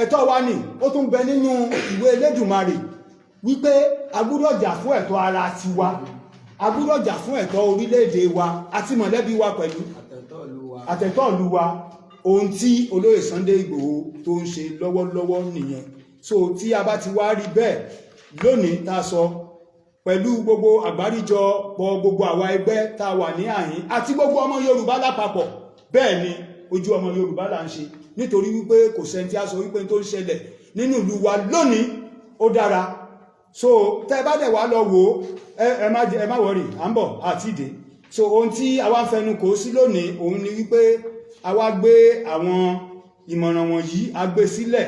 Ẹ̀tọ́ wa ni ó tún bẹ nínú ìwé Elédùmarè wípé a gbọ́dọ̀ jà fún ẹ̀tọ́ ara tiwa, a gbọ́dọ̀ jà fún ẹ̀tọ́ orílẹ̀-èdè wa àti mọ̀lẹ́bí wa pẹ̀lú àtẹ̀tọ́ ìlú wa. Ohun tí olóyè Sunday Igboho tó ń ṣe lọ́wọ́lọ́wọ́ nìyẹn. So tí a bá ti wá rí bẹ́ẹ̀ lónìí tá a sọ pẹ̀lú gbogbo àgbáríjọ pọ̀ gbogbo àwa ẹgbẹ́ tá a wà ní àyín àti gbogbo ọmọ Yorùbá lápapọ̀, bẹ́ẹ̀ ni ojú ọmọ Yorùbá là ń ṣe, nítorí wípé kò sẹ́ni tí a sọ wípé tó ń ṣẹlẹ̀ nínú ìlú wa lónìí ó dára. so tẹ́ bá dẹ̀ wá lọ wò ẹ má wọrí à ń bọ̀ àti ìdè so ohun tí àwa ń fẹnu kò sí lónìí òun ni wípé àwa gbé àwọn ìmọ̀ràn wọ̀nyí a gbé sílẹ̀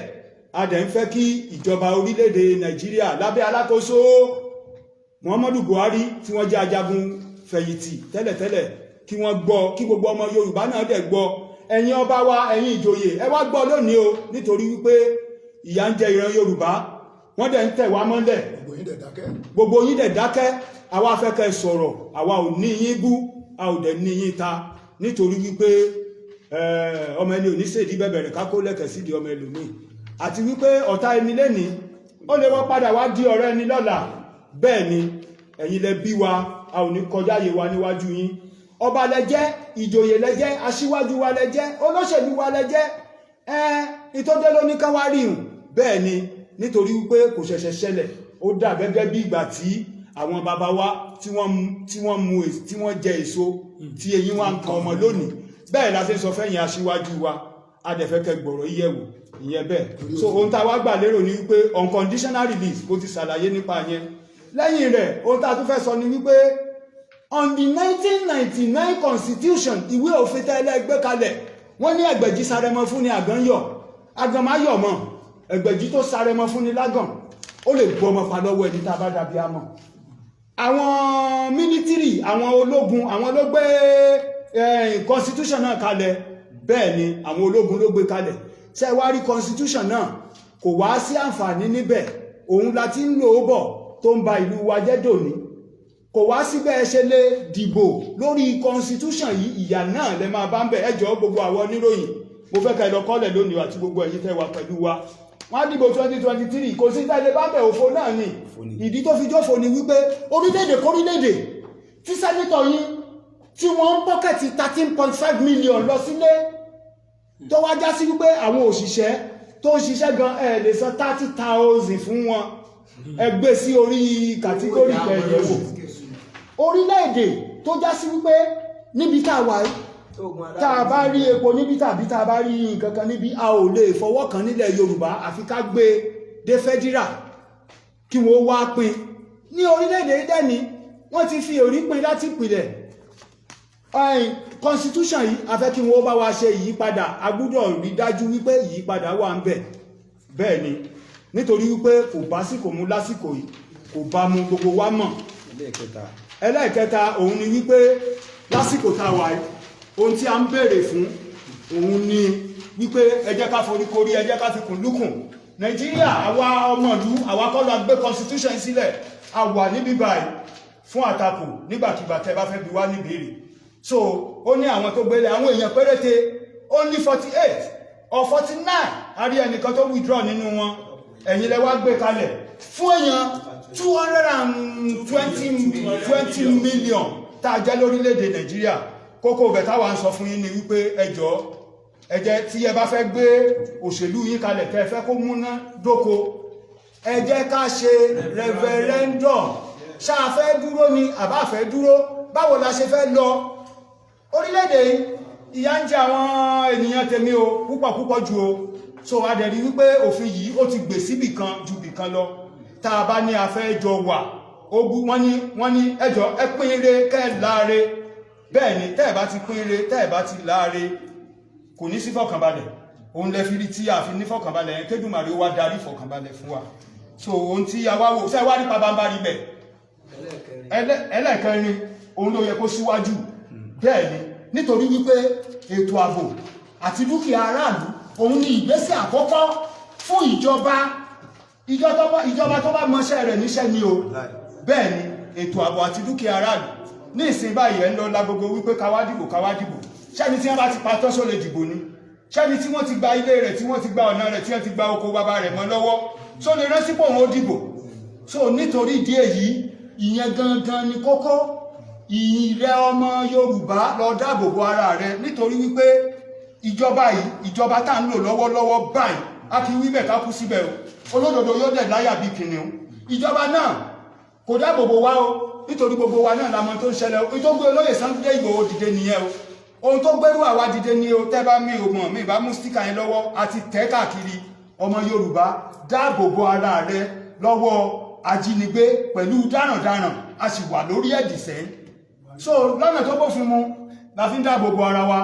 a dẹ̀ ń fẹ́ kí ìjọba orílẹ̀-èdè Nàìjíríà lábẹ́ alákòóso Muhammadu Buhari tí wọ́n jẹ́ ajagun fẹ̀yìntì tẹ́lẹ̀tẹ́lẹ̀ kí wọ́n gbọ́ kí gbogbo ọmọ Yorùbá náà dẹ̀ gbọ́ ẹ̀yin ọba wa ẹ̀yin ìjòyè ẹ wá gbọ́ lónìí o nítorí wípé ìyà ń jẹ ìran Yorùbá wọ́n dẹ̀ ń tẹ̀ wá mọ́lẹ̀ gbogbo yín dẹ̀ dákẹ́ àwa fẹ́ kẹ́ sọ̀rọ̀ àwa ò ní yín bú a ò dẹ̀ ní yín ta nítorí wípé ọmọ ẹni ò ní ṣèdí bẹ̀bẹ̀rẹ̀ ká kó lẹ́kẹ̀ sídìí ọmọ ẹlòmíì àti wípé ọ̀tá ẹni lẹ́ni ó lè wọ́n padà wá di ọ̀rẹ́ ẹni lọ́la bẹ́ẹ̀ ni ẹ̀yin lẹ bí wa a ò ní kọjá yé wa níwájú yín ọba lẹ́jẹ́ ìjòyè lẹ́jẹ́ aṣíwájú wa lẹ́jẹ́ olóṣèlú wa lẹ́jẹ́ ìtọ́jẹ́ ló ní ká wá rí hùn bẹ́ẹ̀ ni nítorí wípé kò ṣẹ̀ṣẹ̀ ṣẹlẹ̀ ó dà gẹ́gẹ́ bí ìgbà tí àwọn bàbá wa tí wọ́n jẹ èso tí eyín wa ń kan ọmọ lónìí bẹ́ẹ̀ la ṣe sọ fẹ́yìn aṣíwájú wa adẹ̀fẹ́kẹ́ gbọ̀rọ̀ yíyẹ̀wò ìyẹn bẹ́ẹ̀ so ohun tá a wá gbà lérò ni wípé unconditional release bó ti ṣàlàyé nípa yẹn lẹ́yìn rẹ̀ ohun tá a tún fẹ́ sọ ni wípé on the 1999 constitution ìwé òfin tẹ́lẹ̀ gbé kalẹ̀ wọ́n ní ẹgbẹ̀jì sarẹmọ fún ni àgàn yọ àgàn má yọ̀ mọ́ ẹgbẹ̀jì tó sarẹmọ fún ni lágàn ó lè gbọ́ ọmọ pa lọ́wọ́ ẹni tá a bá dàbí àmọ́ àwọn mílítírì àwọn ológun àwọn ló gbé constitution náà kalẹ̀ bẹ́ẹ̀ ni àwọn ológun ló gbé kalẹ̀ ṣé wá rí constitution náà kò wá sí àǹfààní níbẹ̀ òun la ti ń lò ó bọ̀ tó ń ba ìlú wa jẹ́ dòní kò wá síbẹ̀ ṣe lè dìbò lórí constitution yìí ìyà náà lẹ máa bá ń bẹ̀ ẹjọ́ gbogbo àwọn oníròyìn mo fẹ́ ká ẹ lọ kọ́lẹ̀ lónìí àti gbogbo ẹ̀yin tẹ́ wà pẹ̀lú wa wọ́n á dìbò 2023 kò sí tẹ́lẹ̀ bá bẹ̀ òfo náà ni ìdí tó fi jófo ni wípé orílẹ̀-èdè kórílẹ̀-èdè tí sẹ́nítọ̀ yín tí wọ́n ń pọ́kẹ̀tì 13.5 million lọ sílé tó wá já sí wípé àwọn òṣìṣẹ́ tó ń ṣiṣẹ́ gan ẹ̀ lè san 30,000 fún wọn ẹ gbé sí orí kàtígórì kẹ̀yẹ̀wò orílẹ̀-èdè tó já sí wípé níbi tá a wà tá a bá rí epo níbi tàbí tá a bá rí nǹkan kan níbi a ò lè fọwọ́ kan nílẹ̀ Yorùbá àfi ká gbé dé fẹ́dírà kí wọ́n wá pín ní orílẹ̀-èdè dẹ́ni wọ́n ti fi òrí pín láti ìpìlẹ̀ constitution yìí a fẹ́ kí wọ́n bá wa ṣe ìyípadà a gbọ́dọ̀ rí dájú wípé ìyípadà wà ń bẹ̀ bẹ́ẹ̀ ni nítorí wípé kò bá sí kò mú lásìkò yìí kò bá mu gbogbo wa mọ̀ ẹlẹ́ẹ̀kẹta òun ni wípé lásìkò tá a wà yìí ohun tí a ń béèrè fún òun ni wípé ẹ jẹ́ ká foríkorí ẹ jẹ́ ká fi kùn lúkùn Nàìjíríà àwa ọmọlú àwa kọ́ la gbé constitution sílẹ̀ a wà níbí báyìí fún àtakò nígbàkigbà tẹ́ bá fẹ́ bi wá níbèrè so ó ní àwọn tó gbélé àwọn èèyàn péréte only 48 or 49 a rí ẹnìkan tó withdraw nínú wọn ẹ̀yin lẹ wá gbé kalẹ̀ fún èèyàn 220 million tá a jẹ́ lórílẹ̀-èdè Nàìjíríà kókó bẹ̀ táwa ń sọ fún yín ni wípé ẹjọ́ ẹ jẹ́ tí ẹ bá fẹ́ gbé òṣèlú yín kalẹ̀ tẹ́ ẹ fẹ́ kó múná dóko ẹ jẹ́ ká ṣe referendum ṣáà fẹ́ dúró ni àbá fẹ́ dúró báwo la ṣe fẹ́ lọ orílẹ̀-èdè ìyà ń jẹ àwọn ènìyàn tèmi o púpọ̀ jù o so a dẹ̀ rí wípé òfin yìí ó ti gbè síbì kan ju bì kan lọ tá a bá ní a fẹ́ jọ wà wọ́n ní ẹjọ́ ẹ pín ire kẹ́ láre bẹ́ẹ̀ ni tẹ́ ẹ̀ bá ti pín ire tẹ́ ẹ̀ bá ti láre kò ní sí fọ̀kànbalẹ̀ òun lẹ fi rí tí a fi ní fọ̀kànbalẹ̀ yẹn kédùmarè ó wá darí fọ̀kànbalẹ̀ fún wa so ohun tí a wá wò ṣe wá rí pabambari bẹ̀ ẹlẹ́ẹ̀kẹrin òun ló yẹ kó síwájú bẹ́ẹ̀ ni nítorí wípé ètò ààbò àti dúkìá aráàlú òun ni ìgbésẹ̀ àkọ́kọ́ fún ìjọba tó bá mọṣẹ́ rẹ̀ níṣẹ́ ni o bẹ́ẹ̀ ni ètò ààbò àti dúkìá aráàlú ní ìsìn báyìí ẹ̀ ń lọ lágogo wípé káwá dìbò ṣẹ́ni tí wọ́n bá ti patọ́ sólè dìbò ni ṣẹ́ni tí wọ́n ti gba ilé rẹ̀ tí wọ́n ti gba ọ̀nà rẹ̀ tí wọ́n ti gba oko bàbá rẹ̀ mọ́ lọ́wọ́ só lè rántí pò wọ́n dìbò so nítorí ìdí èyí ìyẹn gangan ni kókó ìrẹ ọmọ Yorùbá lọ dáàbòbò ara rẹ̀ nítorí wípé ìjọba yìí ìjọba tá ń lò lọ́wọ́lọ́wọ́ báyìí a kì í wí bẹ̀ ká kú síbẹ̀ o olódodo yóò dẹ̀ láyà bí kìnìún ìjọba náà kò dáàbòbò wa o nítorí gbogbo wa náà lámọ tó ń ṣẹlẹ̀ o tó gbé olóyè Sunday Igboho dìde nìyẹn o ohun tó gbérú àwa dìde ní o tẹ́ bá mi ò mọ̀ mi bá mú stíkà yẹn lọ́wọ́ àti tẹ́ káàkiri ọmọ Yorùbá dáàbòbò ara rẹ lọ́wọ́ ajínigbé pẹ̀lú dáràndáràn a sì wà lórí ẹ̀dìsẹ́ so lọ́nà tó bófin mu la fi ń dáàbò bo ara wa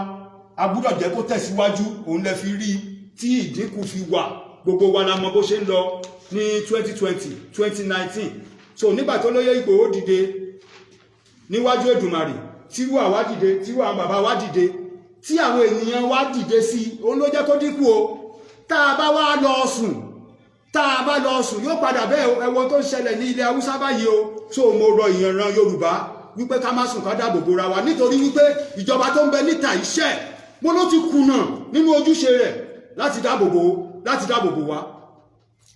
a gbúdọ̀ jẹ́ kó tẹ̀síwájú òun lẹ fi rí tí ìdínkù fi wà gbogbo wa la mọ bó ṣe ń lọ ní 2020 2019 so nígbà tó lóye Ìgbòho dìde níwájú Èdùmàrè tírú àwa dìde tírú àwọn bàbá wa dìde tí àwọn ènìyàn wa dìde sí òun ló jẹ́ kó dínkù o tá a bá wá lọ sùn yóò padà bẹ́ẹ̀ ẹwọ tó ń ṣẹlẹ̀ ní ilẹ̀ Haúsá báyìí o so mo rọ ìyànran Yorùbá wípé ká má sùn ká dáàbò bora wa nítorí wípé ìjọba tó ń bẹ níta iṣẹ́ mo ló ti kùnà nínú ojúṣe rẹ̀ láti dáàbò bò wá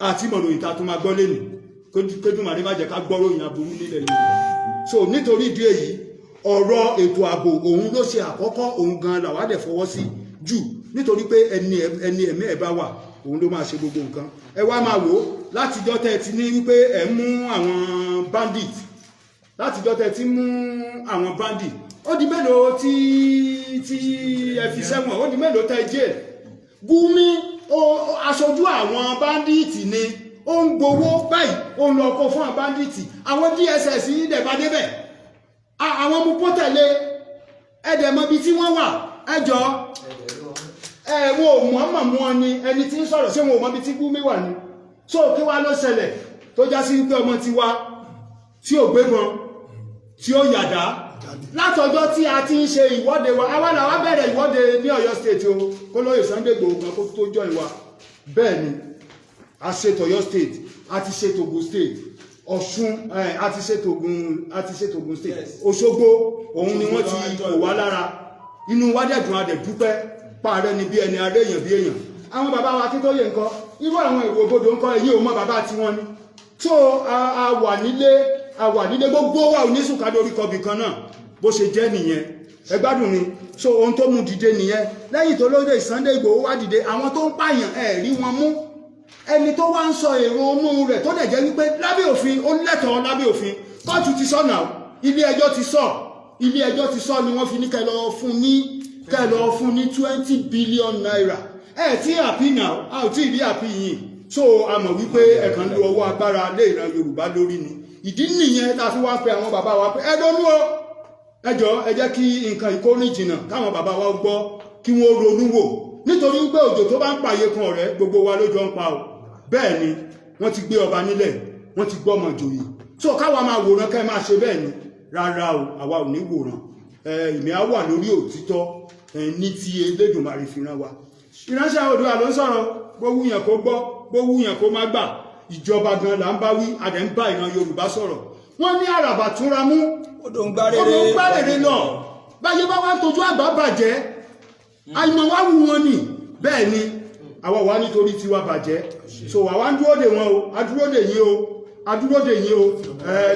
àti mọ̀nà ìta tó máa gbọ́ lẹ́nu kédùmarè má jẹ́ ká gbọ́rọ̀ ìyàn burú nílẹ̀ Yorùbá so nítorí ìdí èyí ọ̀rọ̀ ètò ààbò òun ló ṣe àkọ́kọ́ òun gan làwádẹ̀ fọwọ́ sí jù nítorí pé ẹni ẹ̀mí ẹ̀ bá wà òun ló máa ṣe gbogbo nǹkan ẹ wá máa wò látijọ́ tẹ́ ti ní wípé ẹ mú àwọn bandit látijọ́ tẹ́ ti mú àwọn bandit ó di mélòó tí ẹ fi sẹ́wọ̀n ó di mélòó tẹ́ jẹ́ Gumi aṣojú àwọn bandit ni ó ń gbowó báyìí ó ń lọ kó fún àwọn bandit àwọn DSS yìí dẹ̀ bá débẹ̀ àwọn mú pọ́tẹ̀lé ẹ̀dẹ̀mọ́bi tí wọ́n wà ẹjọ́ wọn ò mọ̀ mú wọn ni ẹni tí ń sọ̀rọ̀ sí wọn ò mọ̀bi tí Gumi wà ní so kí wá ló ṣẹlẹ̀ tó já sí pé ọmọ ti wá tí ò gbébọn tí ó yàdá látọjọ́ tí a ti ń ṣe ìwọ́de wa àwa làwa bẹ̀rẹ̀ ìwọ́de ní Ọ̀yọ́ state o kó lóye Sunday Igboho kan kó tó jọ ìwà bẹ́ẹ̀ ni a ṣètò Ọ̀yọ́ state a ti ṣètò Ògùn state Ọ̀ṣun a ti ṣètò Ògùn state Òṣogbo òun ni wọ́n ti kò wá lára inú wádẹ́dùn adẹ̀dúpẹ́ pààrẹ ni bí ẹni aré èèyàn bí èèyàn àwọn bàbá wa kí tó yẹ nǹkan irú àwọn èrò òbodò nǹkan èyí ò mọ bàbá tí wọ́n ní so a wà nílé gbogbo wa ò ní sùn ká lórí kọbì kan náà bó ṣe jẹ́ nìyẹn ẹ gbádùn ni so ohun tó mú dìde nìyẹn lẹ́yìn tó lóde Sunday Igboho wá dìde àwọn tó ń pààyàn ẹ̀ rí wọn mú ẹni tó wá ń sọ èrò inú rẹ̀ tó dẹ̀ jẹ́ wípé lábẹ́ òfin ó lẹ́tọ̀ọ́ lábẹ́ òfin kóòtù ti sọ náà ilé ẹjọ́ ti sọ ni wọ́n fi ní kẹlọ fún ní 20 billion naira ẹ tí happy now a ò tí ì rí happy yìí so a mọ̀ wípé ẹ̀kan lo ọwọ́ agbára lé ìran Yorùbá lórí ni ìdí nìyẹn tá a fi wá pé àwọn bàbá wa pé ẹdọ́nú o ẹjọ́ ẹ jẹ́ kí nǹkan ìkórìn jìnnà káwọn bàbá wa gbọ́ kí wọ́n ronú wò nítorí wípé òjò tó bá ń pààyè kan ọ̀rẹ́ gbogbo wa ló jọ ń pa o bẹ́ẹ̀ ni wọ́n ti gbé ọba nílẹ̀ wọ́n ti gbọ́ ọmọ ìjòyè so káwa máa wòran kẹ́ máa ṣe bẹ́ẹ̀ ni rárá o àwa ò ní wòran ìmí á wà lórí òtítọ́ ní ti Elédùmarè fi rán wa ìránṣẹ́ Oòduà ló ń sọ̀rọ̀ bó wúyàn kó gbọ́ bó wúyàn kó má gbà ìjọba gan là ń bá wí adẹ̀ ń bá ìran Yorùbá sọ̀rọ̀ wọ́n ní àràbà túnra mú odò ń gbárèrè lọ báyé bá wá ń tojú àgbà bàjẹ́ àìmọ̀ wá wù wọn ni bẹ́ẹ̀ ni àwa wà nítorí tiwa bàjẹ́ so wà wá ń dúró dè wọn o adúró dè yín o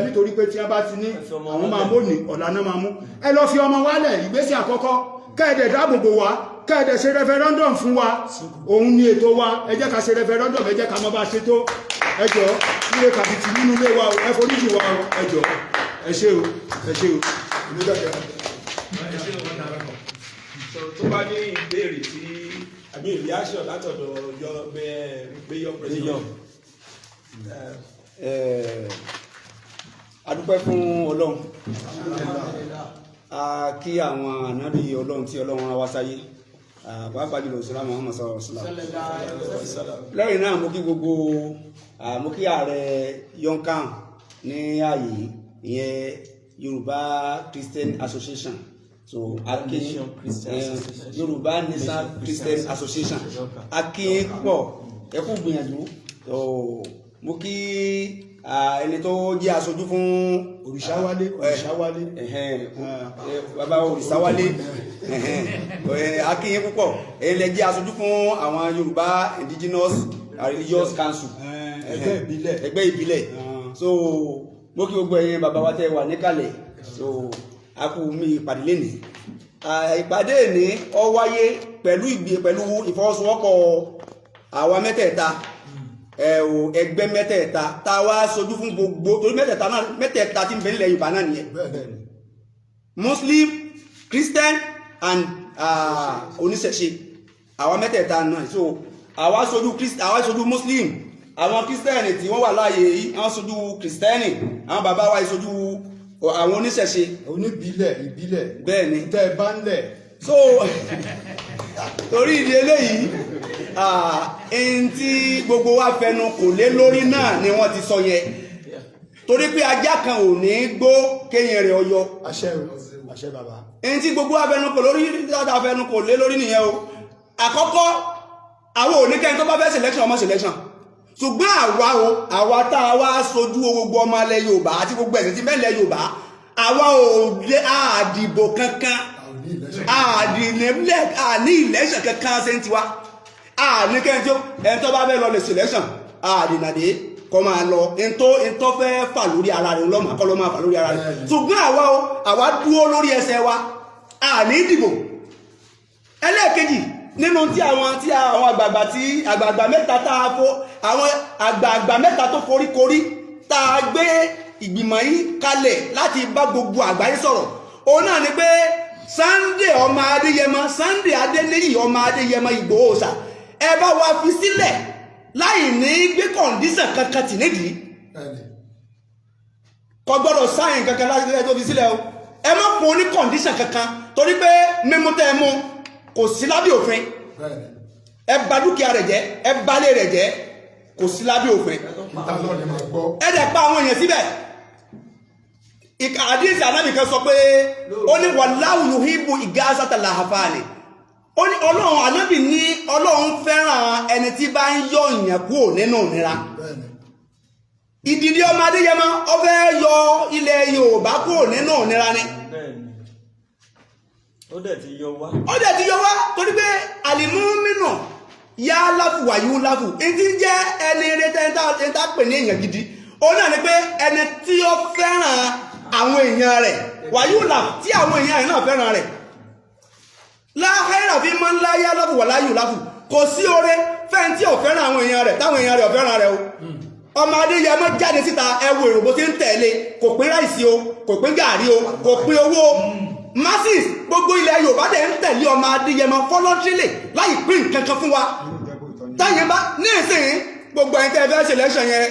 nítorí pé tí a bá ti ní àwọn máa mú ní ọ̀la náà máa mú ẹ lọ fi ọmọ wálẹ̀ ìgbésẹ̀ àkọ́kọ́ kẹ́ẹ̀dẹ̀ dáàbòbò wa kẹ́ẹ̀dẹ̀ ṣe referendum fún wa òun ni ètò wa ẹ jẹ́ ká ṣe referendum ẹ jẹ́ ká mọ̀ bá ṣe tó ẹ jọ̀ọ́ ilé kàbìtì nínú ilé wa ẹ foríjì wa ẹ jọ̀ọ́ ẹ ṣé o. tó bá ní ìbéèrè tí àbí reaction látọ̀dọ̀ yọ mayor president. adúpẹ́ fún Ọlọ́run kí àwọn ànábì Ọlọ́run tí Ọlọ́run rán wá sáyé pàápàá jùlọ ìsìlámù Muhammad sallallahu alaihi wasallam lẹ́yìn náà mo kí ààrẹ yonka ní ààyè ìyẹn Yorùbá Christian Association so Yorùbá Nation Christian Association akínpọ̀ ẹkú gbìyànjú mo kí ẹni tó jẹ́ aṣojú fún Òrìṣàwálé bàbá Òrìṣàwálé akínyìn púpọ̀ èyí lè jẹ́ aṣojú fún àwọn Yorùbá indigenous religious council ẹgbẹ́ ìbílẹ̀ so mo kí gbogbo ẹ̀yin bàbá wa tẹ́ wà níkàlẹ̀ so a kú mi ìpàdé lẹ́nì ìpàdé ní ó wáyé pẹ̀lú ìfọwọ́sowọ́pọ̀ àwa mẹ́tẹ̀ẹ̀ta ẹgbẹ́ mẹ́tẹ̀ẹ̀ta tá a wá sojú fún gbogbo torí mẹ́tẹ̀ẹ̀ta tí ń bẹ nílẹ̀ Yorùbá náà nìyẹn Muslim Christian and oníṣẹ̀ṣe àwa mẹ́tẹ̀ẹ̀ta náà so àwa sojú Muslim àwọn kírísítẹ́nì tí wọ́n wà láàyè yìí wọ́n sojú kírísítẹ́nì àwọn bàbá wa sojú àwọn oníṣẹ̀ṣe ìbílẹ̀ bẹ́ẹ̀ ni tẹ́ bá ń lẹ̀ so torí ìdí eléyìí ẹni tí gbogbo wa fẹnu kò lé lórí náà ni wọ́n ti sọ yẹn torí pé ajá kan ò ní gbó kéyìn rẹ̀ ọyọ àṣẹ bàbá ẹni tí gbogbo wa fẹnu kò lórí dáadáa fẹnu kò lé lórí nìyẹn o àkọ́kọ́ àwọn oníkẹ́ni tó bá fẹ́ selection ọmọ selection ṣùgbọ́n àwa tá a wá sojú gbogbo ọmọ ilẹ̀ Yorùbá àti gbogbo ẹ̀sìn tí mẹ́lẹ̀ Yorùbá àwa ò lé àdìbò kankan àní election kankan ṣe ń tiwa àní kẹ́ni tó ẹni tó bá fẹ́ lọ lè selection àdìnàdé kọ́ máa lọ ntọ́ fẹ́ fà lórí ara rẹ̀ lọ́mọ akọ́ máa fà lórí ara rẹ̀ ṣùgbọ́n àwa dúró lórí ẹsẹ̀ wa àní ìdìbò ẹlẹ́ẹ̀kejì nínú tí àwọn àgbààgbà mẹ́ta tá a fó àwọn àgbààgbà mẹ́ta tó foríkorí tá a gbé ìgbìmọ̀ yìí kalẹ̀ láti bá gbogbo àgbáyé sọ̀rọ̀ òun náà ni pé Sunday ọmọ Adéyẹmọ Sunday Adéníyì ọmọ Adéyẹmọ Ìgbòho Òòṣà ẹ bá wa fi sílẹ̀ láì ní gbé kọ̀ǹdíṣàn kankan tì nídìí kò gbọ́dọ̀ sáyìn kankan láti gbé tó fi sílẹ̀ o ẹ má fún un ní kọ̀ǹdíṣàn kankan torí pé mímú tẹ́ ẹ mú kò sí lábẹ́ òfin ẹ bà dúkìá rẹ̀ jẹ́ ẹ balé rẹ̀ jẹ́ kò sí lábẹ́ òfin ẹ dẹ̀ pa àwọn èèyàn síbẹ̀ àdínsì anábìkan sọ pé ó ní wallahu yuhibbu igazata lahafani ó ní ọlọ́run anábì ní ọlọ́run fẹ́ràn ẹni tí bá ń yọ ìyàn kúrò nínú ìnira ìdìdí ọmọ Adéyẹmọ ó fẹ́ yọ ilẹ̀ Yorùbá kúrò nínú ìnira ni ó dẹ̀ ti yọ wá torí pé àlìmúmínà yá láfù wàyú láfù ètí jẹ́ ẹni eré tẹ́ntà pè ní èèyàn gidi ó náà ni pé ẹni tí ó fẹ́ràn àwọn èèyàn rẹ̀ wàyú láfù tí àwọn èèyàn rẹ̀ náà fẹ́ràn rẹ̀ láhẹ́rà fi máa ń láyá láfù wà láyù láfù kò sí oore fẹ́ni tí ò fẹ́ràn àwọn èèyàn rẹ̀ táwọn èèyàn rẹ̀ ò fẹ́ràn rẹ̀ o ọmọ Adéyẹmọ jáde síta ẹwọ èrò bó ti ń tẹ̀lé kò pín ráìsì o kò pín gàrí o kò pín owó masses gbogbo ilẹ̀ Yorùbá dẹ̀ ń tẹ̀lé ọmọ Adéyẹmọ voluntarily láì pín nǹkan kan fún wa táyẹn bá ní ìsìn gbogbo ẹni tẹ́ fẹ́ selection yẹn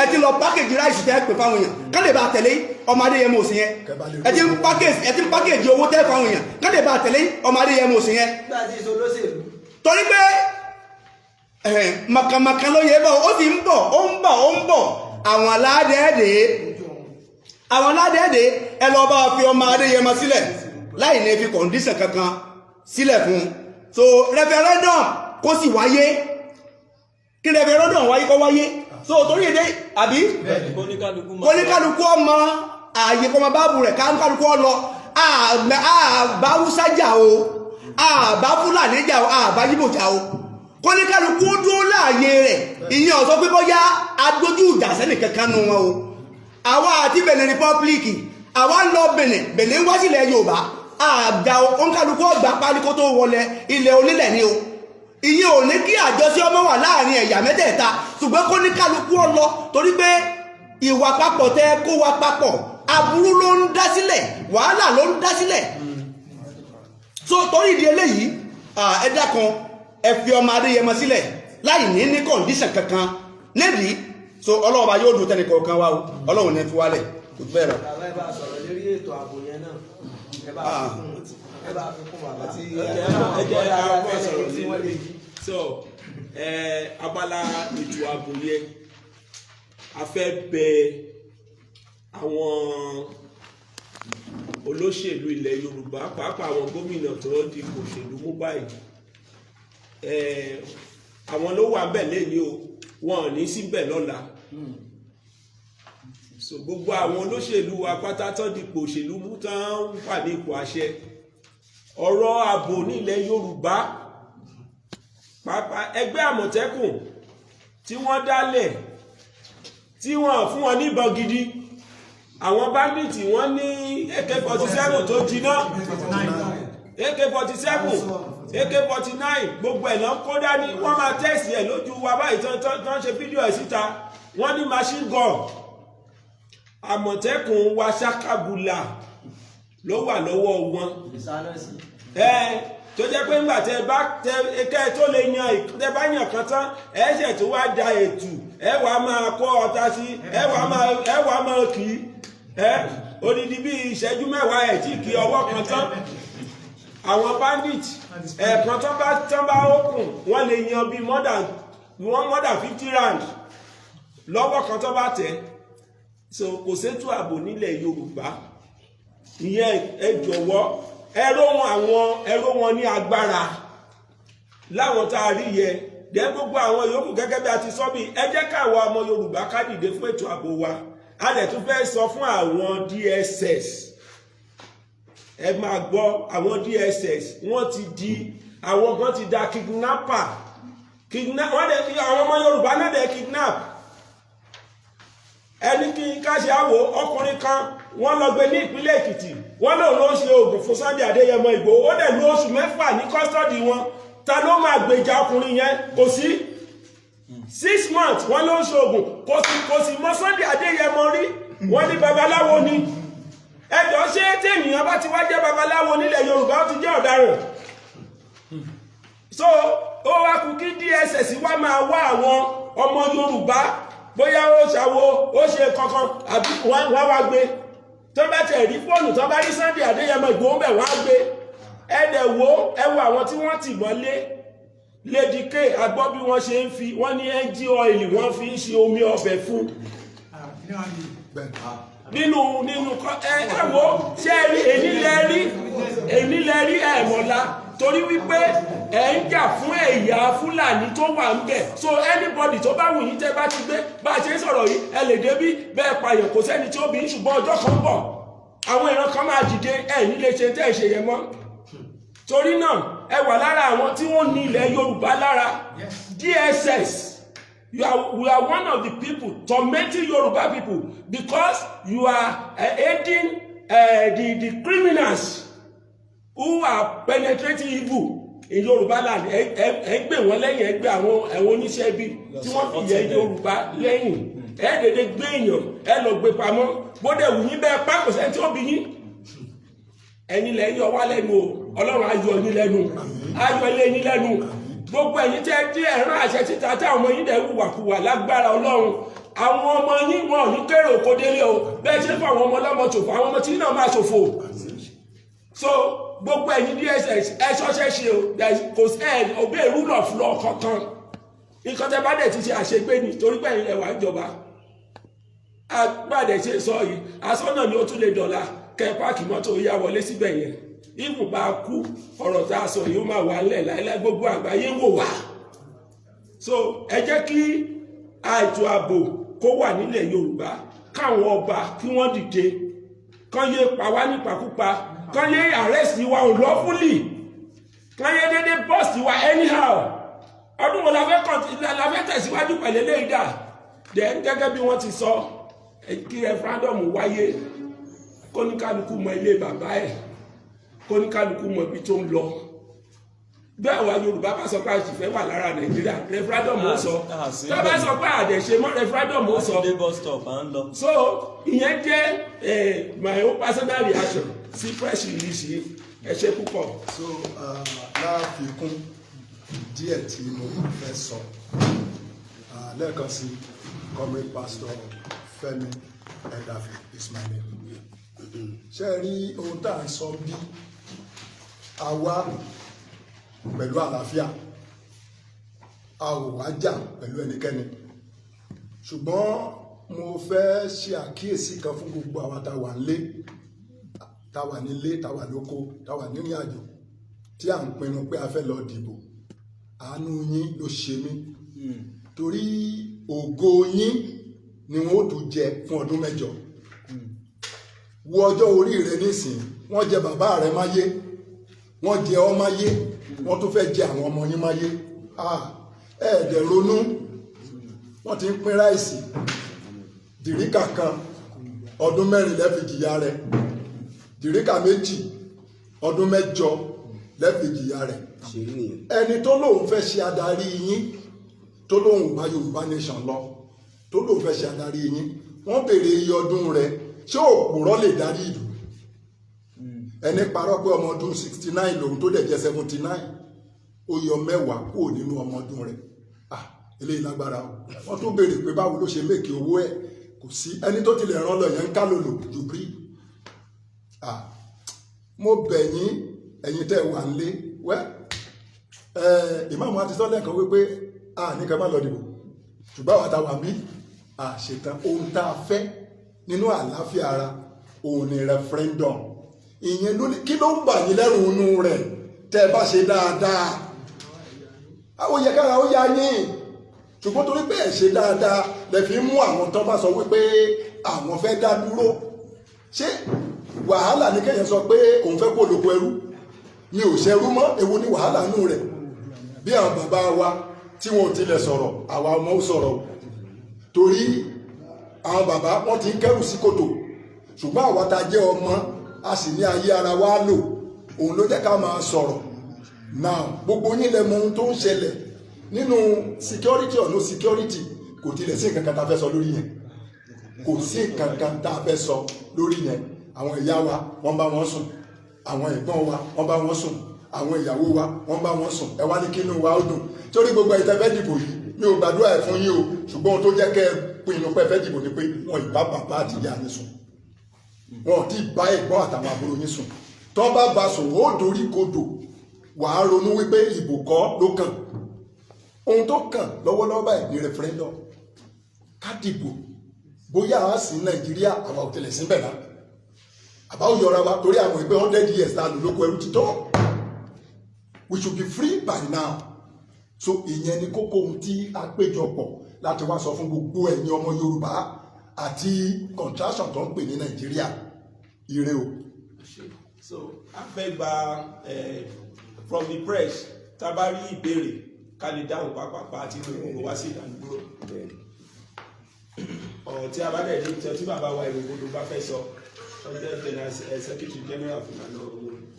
ẹ ti lọ package ráìsì tẹ́ pè fáwọn èèyàn ká lè bá tẹ̀lé ọmọ Adéyẹmọ òsì yẹn ẹ ti ń package owó tẹ́ fáwọn èèyàn ká lè bá tẹ̀lé ọmọ Adéyẹmọ òsì yẹn torí pé màkàmàkà ló yẹ bọ̀ ó sì ń bọ̀ àwọn aládẹ́ẹ̀dẹ́ ẹ lọ bá fi ọmọ Adéyẹmọ sílẹ̀ láì ní fi condition kankan sílẹ̀ fún so referendum kó sì wáyé kí referendum wáyé kó wáyé so torí èdè àbí kóníkálukú ọmọ ààyè kọmọ báàbù rẹ̀ kálukú ọlọ àbá Hausa jà o àbá Fúlàní jà o àbá Yíbò jà o kóníkálukú dúró láàyè rẹ̀ ìyẹn ọ̀sọ́ pé bóyá adójú ìjà sẹ́nì kankan nù wọn o àwa àti Benin Republic àwa ń lọ Benin wá sílẹ̀ Yorùbá àgbà òǹkálukú ọgbà pálikó tó wọlé ilẹ̀ onílẹ̀ ni o ìyẹn ò ní kí àjọṣe ọmọ wà láàrin ẹ̀yà mẹ́tẹ̀ẹ̀ta ṣùgbọ́n kó ní kálukú ọlọ torí pé ìwà papọ̀ tẹ́ kó wa papọ̀ aburú ló ń dá sílẹ̀ wàhálà ló ń dá sílẹ̀ so torí ìdí eléyìí ẹ dákun ẹ fi ọmọ Adéyẹmọ sílẹ̀ láì ní condition kankan nídìí so ọlọ́run bá yóò dùn tẹ́nì kọ̀ọ̀kan wá o ọlọ́run ní fi wálẹ̀ kò bẹ́ẹ̀ rọ. bàbá ẹ bá sọ̀rọ̀ lórí ètò ààbò yẹn náà ẹ bá fi kún bàbá tí so abala ètò ààbò yẹn a fẹ́ bẹ̀ àwọn olóṣèlú ilẹ̀ Yorùbá pàápàá àwọn gómìnà tó di òṣèlú mú báyìí àwọn ló wà bẹ́ẹ̀ lẹ́ni o wọn ò ní síbẹ̀ lọ́la so gbogbo àwọn olóṣèlú apáta tó dipò òṣèlú mú tán wà ní ipò àṣẹ ọ̀rọ̀ ààbò nílẹ̀ Yorùbá pàápàá ẹgbẹ́ Àmọ̀tẹ́kùn tí wọ́n dálẹ̀ tí wọ́n fún wọn ní ìbọn gidi àwọn bandits wọ́n ní AK-47 tó jiná AK-47 AK-49 gbogbo ẹ̀ náà kó dání wọ́n máa tẹ́sì ẹ̀ lójú wa báyìí tán ṣe fídíò ẹ̀ síta wọ́n ní machine gun Àmọ̀tẹ́kùn wa ṣàkàbùlà ló wà lọ́wọ́ wọn tó jẹ́ pé ńgbà kẹ́ tó lè yan tẹ bá yàn kan tán ẹ̀ṣẹ̀ tó wá da ètù ẹ wàá máa kó ọta sí ẹ wàá máa kì í odidi bí ìṣẹ́jú mẹ́wàá ẹ̀ tí kì í ọwọ́ kan tán àwọn bandit ẹ̀ẹ̀kan tán bá ókùn wọ́n lè yan bí more than 50 rand lọ́wọ́ kan tán bá tẹ̀ so kò sétò ààbò nílẹ̀ Yorùbá ìyẹn ẹ jọ̀wọ́ ẹ̀rọ wọn ní agbára láwọn tá a rí yẹ dẹ́ gbogbo àwọn yòókù gẹ́gẹ́ bí a ti sọ bí ẹ jẹ́ káwọn ọmọ Yorùbá ká dìde fún ètò ààbò wa a dẹ̀ tún fẹ́ sọ fún àwọn DSS ẹ máa gbọ́ àwọn DSS wọ́n ti di àwọn kan ti da kidnapper wọ́n dẹ̀ fi àwọn ọmọ Yorùbá náà dẹ̀ kidnap ẹni kí n ká ṣe àwò ọkùnrin kan wọ́n lọ gbé ní ìpínlẹ̀ Èkìtì wọ́n lòun ló ń ṣe oògùn fún Sunday Adeyemo Igboho ó dẹ̀ lò oṣù 6 ní kọ́sítọ́dì wọn ta ló máa gbèjà ọkùnrin yẹn kò sí 6 months wọ́n ló ń ṣe oògùn kò sí mọ́ Sunday Adeyemo rí wọ́n ní babaláwo ni ẹjọ́ ṣé tí ènìyàn bá ti wá jẹ́ babaláwo nílẹ̀ Yorùbá ó ti jẹ́ ọ̀daràn so ó wá kú kí DSS wá máa wá àwọn ọmọ Yorùbá bóyá ó ṣàwo ó ṣe kankan àbí wọ́n wá gbé tó bá tẹ̀ rí fóònù tó bá rí Sunday Adeyemo Igboho bẹ̀ wọ́n á gbé ẹ̀dẹ̀ wo ẹwọ àwọn tí wọ́n tì mọ́lé Lady K agbọ́ bí wọ́n ṣe ń fi wọ́n ní NG oil wọ́n fi ń ṣe omi ọbẹ̀ fún nínú ẹwọ ṣé rí èní lẹ́rí ẹ̀mọ́lá torí wípé ẹ̀ ń jà fún ẹ̀yà Fúlàní tó wà ń bẹ̀ so anybody tó bá wù yín tẹ́ bá ti gbé bá a ṣe ń sọ̀rọ̀ yìí ẹ lè débí bẹ́ẹ̀ pààyàn kò sẹ́ni tí ó bí ṣùgbọ́n ọjọ́ kan bọ̀ àwọn ìran kan máa dìde ẹ̀ nílé ṣe tẹ́ ẹ̀ ṣe yẹn mọ́ torí náà ẹ wà lára àwọn tí wọ́n ní ilẹ̀ Yorùbá lára DSS we are one of the people tormenting Yoruba people because you are aiding the criminals who are penetrating evil in Yoruba land ẹ gbé wọn lẹ́yìn ẹ gbé àwọn oníṣẹ́ ibi tí wọ́n fi yẹ Yorùbá lẹ́yìn ẹ dédé gbé èèyàn ẹ lọ gbé pamọ́ bóde wù yín bẹ́ẹ̀ pákó sẹ́ni tí ó bí yín ẹ̀yin lẹ́yìn ọwá lẹ́nu o Ọlọ́run ayọ̀ yín lẹ́nu ayọ̀ ilé yín lẹ́nu gbogbo ẹ̀yin tẹ́ tí ẹ̀rán àṣẹ títa táwọn ọmọ yín dẹ̀ wùwàkùwà lágbára Ọlọ́run àwọn ọmọ yín wọn ò ní kéré òkò délé o bẹ́ẹ̀ ṣe fún àwọn ọmọ ọlọ́mọ ṣòfò àwọn ọmọ tí náà máa ṣòfò so gbogbo ẹ̀yin DSS ẹ ṣọ́ṣẹ́ ṣe o kò sí obey rule of law kankan nǹkan tẹ́ bá dẹ̀ ti ṣe àṣegbé ni torí pé ẹ̀yin lẹ wà níjọba agbáde ṣe sọ yìí asọ́nà ni ó tún lè dọ̀la kẹ́ páàkì mọ́tò yá wọlé síbẹ̀ yẹn ìmù bá kú ọ̀rọ̀ tá a sọ yìí ó máa wà nílẹ̀ láìláì gbogbo àgbáyé ń wò wá so ẹ jẹ́ kí ètò ààbò kó wà nílẹ̀ Yorùbá káwọn ọba kí wọ́n dìde kán yé pa wá nípakúpa kán yé arrest wa unlawfully kán yé dédé bust wa anyhow ọdún wo la fẹ́ tẹ̀síwájú pẹ̀lú eléyìí dà then gẹ́gẹ́ bí wọ́n ti sọ kí referendum wáyé kóníkálukú mọ ilé bàbá ẹ̀ kóníkálukú mọ ibi tó ń lọ bẹ́ẹ̀ wá Yorùbá bá sọ pé àṣìfẹ́ wà lára Nàìjíríà referendum ó sọ tó bá sọ pé àdẹ̀ṣe mọ́ referendum ó sọ so ìyẹn jẹ́ my own personal reaction sí press release yìí ẹ ṣé púpọ̀. so láàfikún díẹ̀ tí mo fẹ́ sọ lẹ́ẹ̀kan sí comrade pastor Fẹ́mi Ẹ̀dàfẹ́ is my name ṣe rí ohun tá à ń sọ bí àwa pẹ̀lú àlàáfíà a ò wá jà pẹ̀lú ẹnikẹ́ni ṣùgbọ́n mo fẹ́ ṣe àkíyèsí kan fún gbogbo àwa tá wà nílé tá wà nílé tá wà lóko tá wà nírìn àjò tí à ń pinnu pé a fẹ́ lọ dìbò àánú yín ló ṣe mí torí ògo yín ni wọn ó tún jẹ fún ọdún 8 wo ọjọ́ orí rẹ nísìn wọ́n jẹ bàbá rẹ máyé wọ́n jẹ ọ máyé wọ́n tún fẹ́ jẹ àwọn ọmọ yín máyé ẹ̀ẹ́dẹ̀ ronú wọ́n ti ń pín ráìsì dìríkà kan ọdún 4 lẹ́fi jìyà rẹ̀ dìríkà 2 ọdún 8 lẹ́fi jìyà rẹ̀ ẹni tó lóun fẹ́ ṣe adarí yín tó lóun bá Yorùbá nation lọ tó lóun fẹ́ ṣe adarí yín wọ́n béèrè iye ọdún rẹ̀ ṣé òpùrọ́ lè darí ìlú ẹni parọ́ pé ọmọ ọdún 69 lòun tó dẹ̀ jẹ́ 79 ó yọ 10 kúrò nínú ọmọ ọdún rẹ̀ eléyìí lágbára o wọ́n tó béèrè pé báwo ló ṣe méèkì owó ẹ̀ kò sí ẹni tó tilẹ̀ rán lọ yẹn ń ká lòlò jù bí mo bẹ̀ yín ẹ̀yin tẹ́ wà nílé wẹ́ ìmáàmù àti sọ́lẹ̀ kan wípé ní ká má lọ dìbò ṣùgbọ́n àwọn àtàwà mí ṣetán ohun tá a fẹ́ nínú àlàáfíà ara òun ni referendum ìyẹn ló ní kí ló ń bà yín lẹ́rù inú rẹ̀ tẹ́ ẹ bá ṣe dáadáa àwọn yẹ kára ó yá yín ṣùgbọ́n torí pé ẹ ṣe dáadáa lẹ fi mú àwọn tó bá sọ wípé àwọn fẹ́ dá dúró ṣé wàhálà ní kẹ́yìn sọ pé òun fẹ́ kó lóko ẹrú ni ò ṣẹrú mọ́ èwo ni wàhálà nù rẹ̀ bí àwọn bàbá wa tí wọn ò tilẹ̀ sọ̀rọ̀ àwa ọmọ ó sọ̀rọ̀ torí àwọn bàbá wọn ti ń kẹ́rù sí kòtò ṣùgbọ́n àwa ta jẹ́ ọmọ a sì ní ayé ara wa lò òun ló jẹ́ ká máa sọ̀rọ̀ náà gbogbo yín lẹ mọ ohun tó ń ṣẹlẹ̀ nínú security or no security kò tilẹ̀ sí nǹkan kan tá a fẹ́ sọ lórí yẹn kò sí nǹkan kan tá a fẹ́ sọ lórí yẹn àwọn ìyá wa wọ́n bá wọn sùn àwọn ẹ̀gbọ́n wa wọ́n bá wọn sùn àwọn ìyàwó wa wọ́n bá wọn sùn ẹ wá ní kínú wa ó dùn torí gbogbo ìtẹ́fẹ́ dìbò yìí mi ò gbàdúrà ẹ̀ fún yín o ṣùgbọ́n ohun tó jẹ́ kẹ́ ẹ pinnu pé ẹ fẹ́ dìbò ni pé wọn ìbá bàbá àti ìyá yín sùn wọn ò tí ì bá ẹ̀gbọ́n àtàwọn àbúrò yín sùn tó bá ba sùn ó dorí kodò wàá ronú wípé ìbò kọ́ ló kàn ohun tó kàn lọ́wọ́lọ́wọ́ báyìí ní referendum ká dìbò bóyá a sì Nàìjíríà àwa ò tẹ̀lẹ̀ síbẹ̀ náà àbá ò yọra wa torí àwọn ìpè 100 years tá a lò lóko ẹrú ti tó we should be free by now so ìyẹn ni kókó ohun tí a péjọpọ̀ láti wá sọ fún gbogbo ẹ̀yin ọmọ Yorùbá àti contraction tó ń pè ní Nàìjíríà ire o. So a fẹ́ gba from the press tá a bá rí ìbéèrè ká lè dáhùn pápápá àti gbogbo wá sí ìdánidúró ọ̀rọ̀ tí a bá dẹ̀ ní ìtẹ́ tí bàbá wa ìrògbòdò bá fẹ́ sọ ọjọ́ general secretary general fún àná ọ̀rọ̀.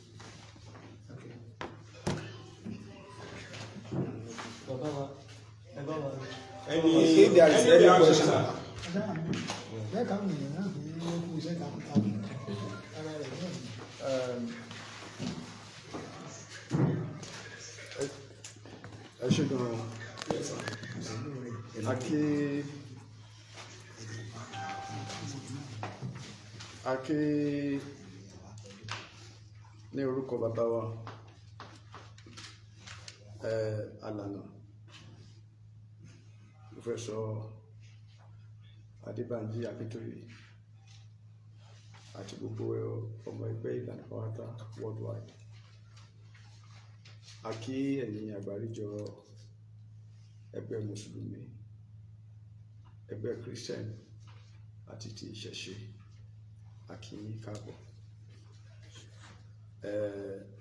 Any reaction sir? Ẹ ṣe gan-an akí ní orúkọ bàbá wa alànà Professor Adébánjí Akíntóyè àti gbogbo ọmọ ẹgbẹ́ ìlànà pàwátá worldwide akí ẹ̀yin àgbáríjọ ẹgbẹ́ mùsùlùmí ẹgbẹ́ christian àti ti ìṣẹ̀ṣe akí káàbọ̀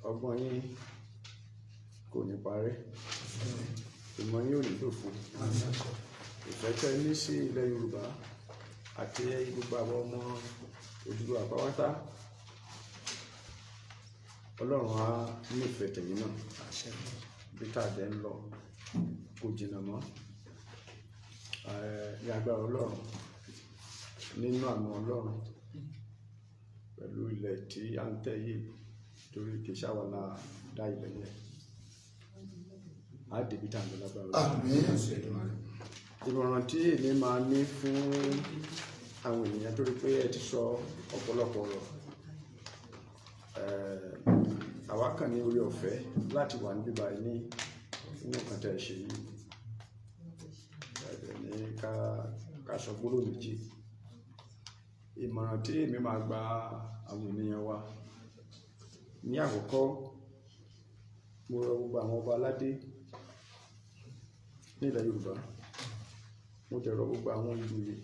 ọgbọ́n yín kò ní parẹ́ ìmọ̀ yín ò ní lòfo ìfẹ́ tẹ́ ní sí ilẹ̀ Yorùbá àti gbogbo àwọn ọmọ Odùduwà àpáwátá Ọlọ́run á nífẹ̀ẹ́ tẹ̀yìn náà bí tàdé ń lọ kò jìnnà mọ́ ní agbára Ọlọ́run nínú àmọ́ Ọlọ́run pẹ̀lú ilẹ̀ tí a ń tẹ̀ yìí torí kì í ṣàwọn náà dá ilẹ̀ yẹn á débi tá à ń lọ lágbára Ọlọ́run. Ìmọ̀ràn tí èmi máa ní fún àwọn ènìyàn torí pé ẹ ti sọ ọ̀pọ̀lọpọ̀ ọ̀rọ̀ àwa kàn ní orí ọ̀fẹ́ láti wà níbí báyìí ní inú kan tẹ́ ẹ ṣe yìí ní ká sọ gbólóhùn méjì. Ìmọ̀ràn tí èmi máa gba àwọn ènìyàn wa ní àkọ́kọ́ mo rọ gbogbo àwọn ọba aládé nílẹ̀ Yorùbá mo dẹ̀ rọ gbogbo àwọn ìjòyè